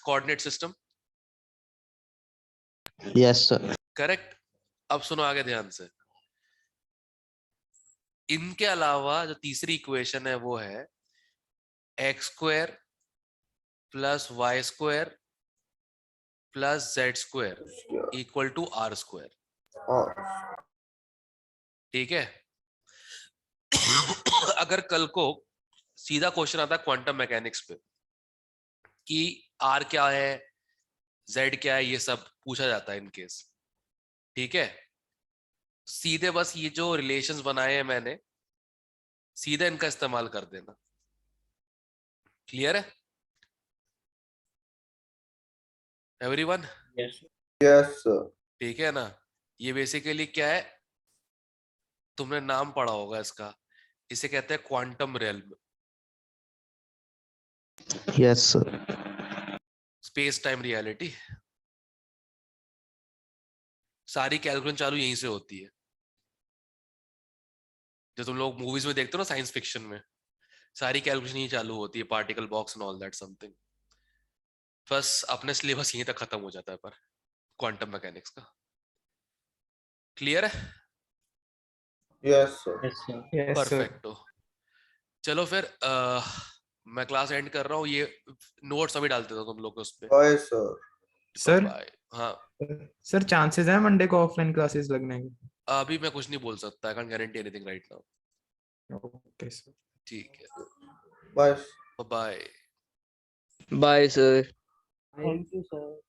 coordinate system, Yes, sir. Correct? अब सुनो आगे ध्यान से। इनके अलावा जो तीसरी इक्वेशन है वो है x square plus y square plus z square equal to r square. ठीक है? अगर कल को सीधा क्वेश्चन आता है क्वांटम मैकेनिक्स पे कि आर क्या है, जेड क्या है, ये सब पूछा जाता है इन केस, ठीक है? सीधे बस ये जो रिलेशंस बनाए हैं मैंने, सीधे इनका इस्तेमाल कर देना। क्लियर है एवरीवन? यस ठीक है ना? ये बेसिकली क्या है, तुमने नाम पढ़ा होगा इसका, इसे कहते हैं quantum realm, Yes, sir. Space time reality. सारी कैलकुलेशन चालू यहीं से होती है, जो तुम लोग मूवीज में देखते हो ना साइंस फिक्शन में, सारी कैलकुलेशन यहीं चालू होती है, particle box and all that something. बस अपने सिलेबस यहीं तक खत्म हो जाता है पर क्वांटम मैकेनिक्स का। क्लियर है? Yes perfecto. चलो फिर मैं क्लास एंड कर रहा हूँ, ये नोट्स अभी डालते थे तुम लोग को उस पे। Sir bye. हाँ, सर चांसेस है मंडे को ऑफलाइन क्लासेस लगने के? अभी मैं कुछ नहीं बोल सकता, I can't guarantee anything right now. Okay sir, ठीक है, bye. Bye. Bye sir. Thank you sir.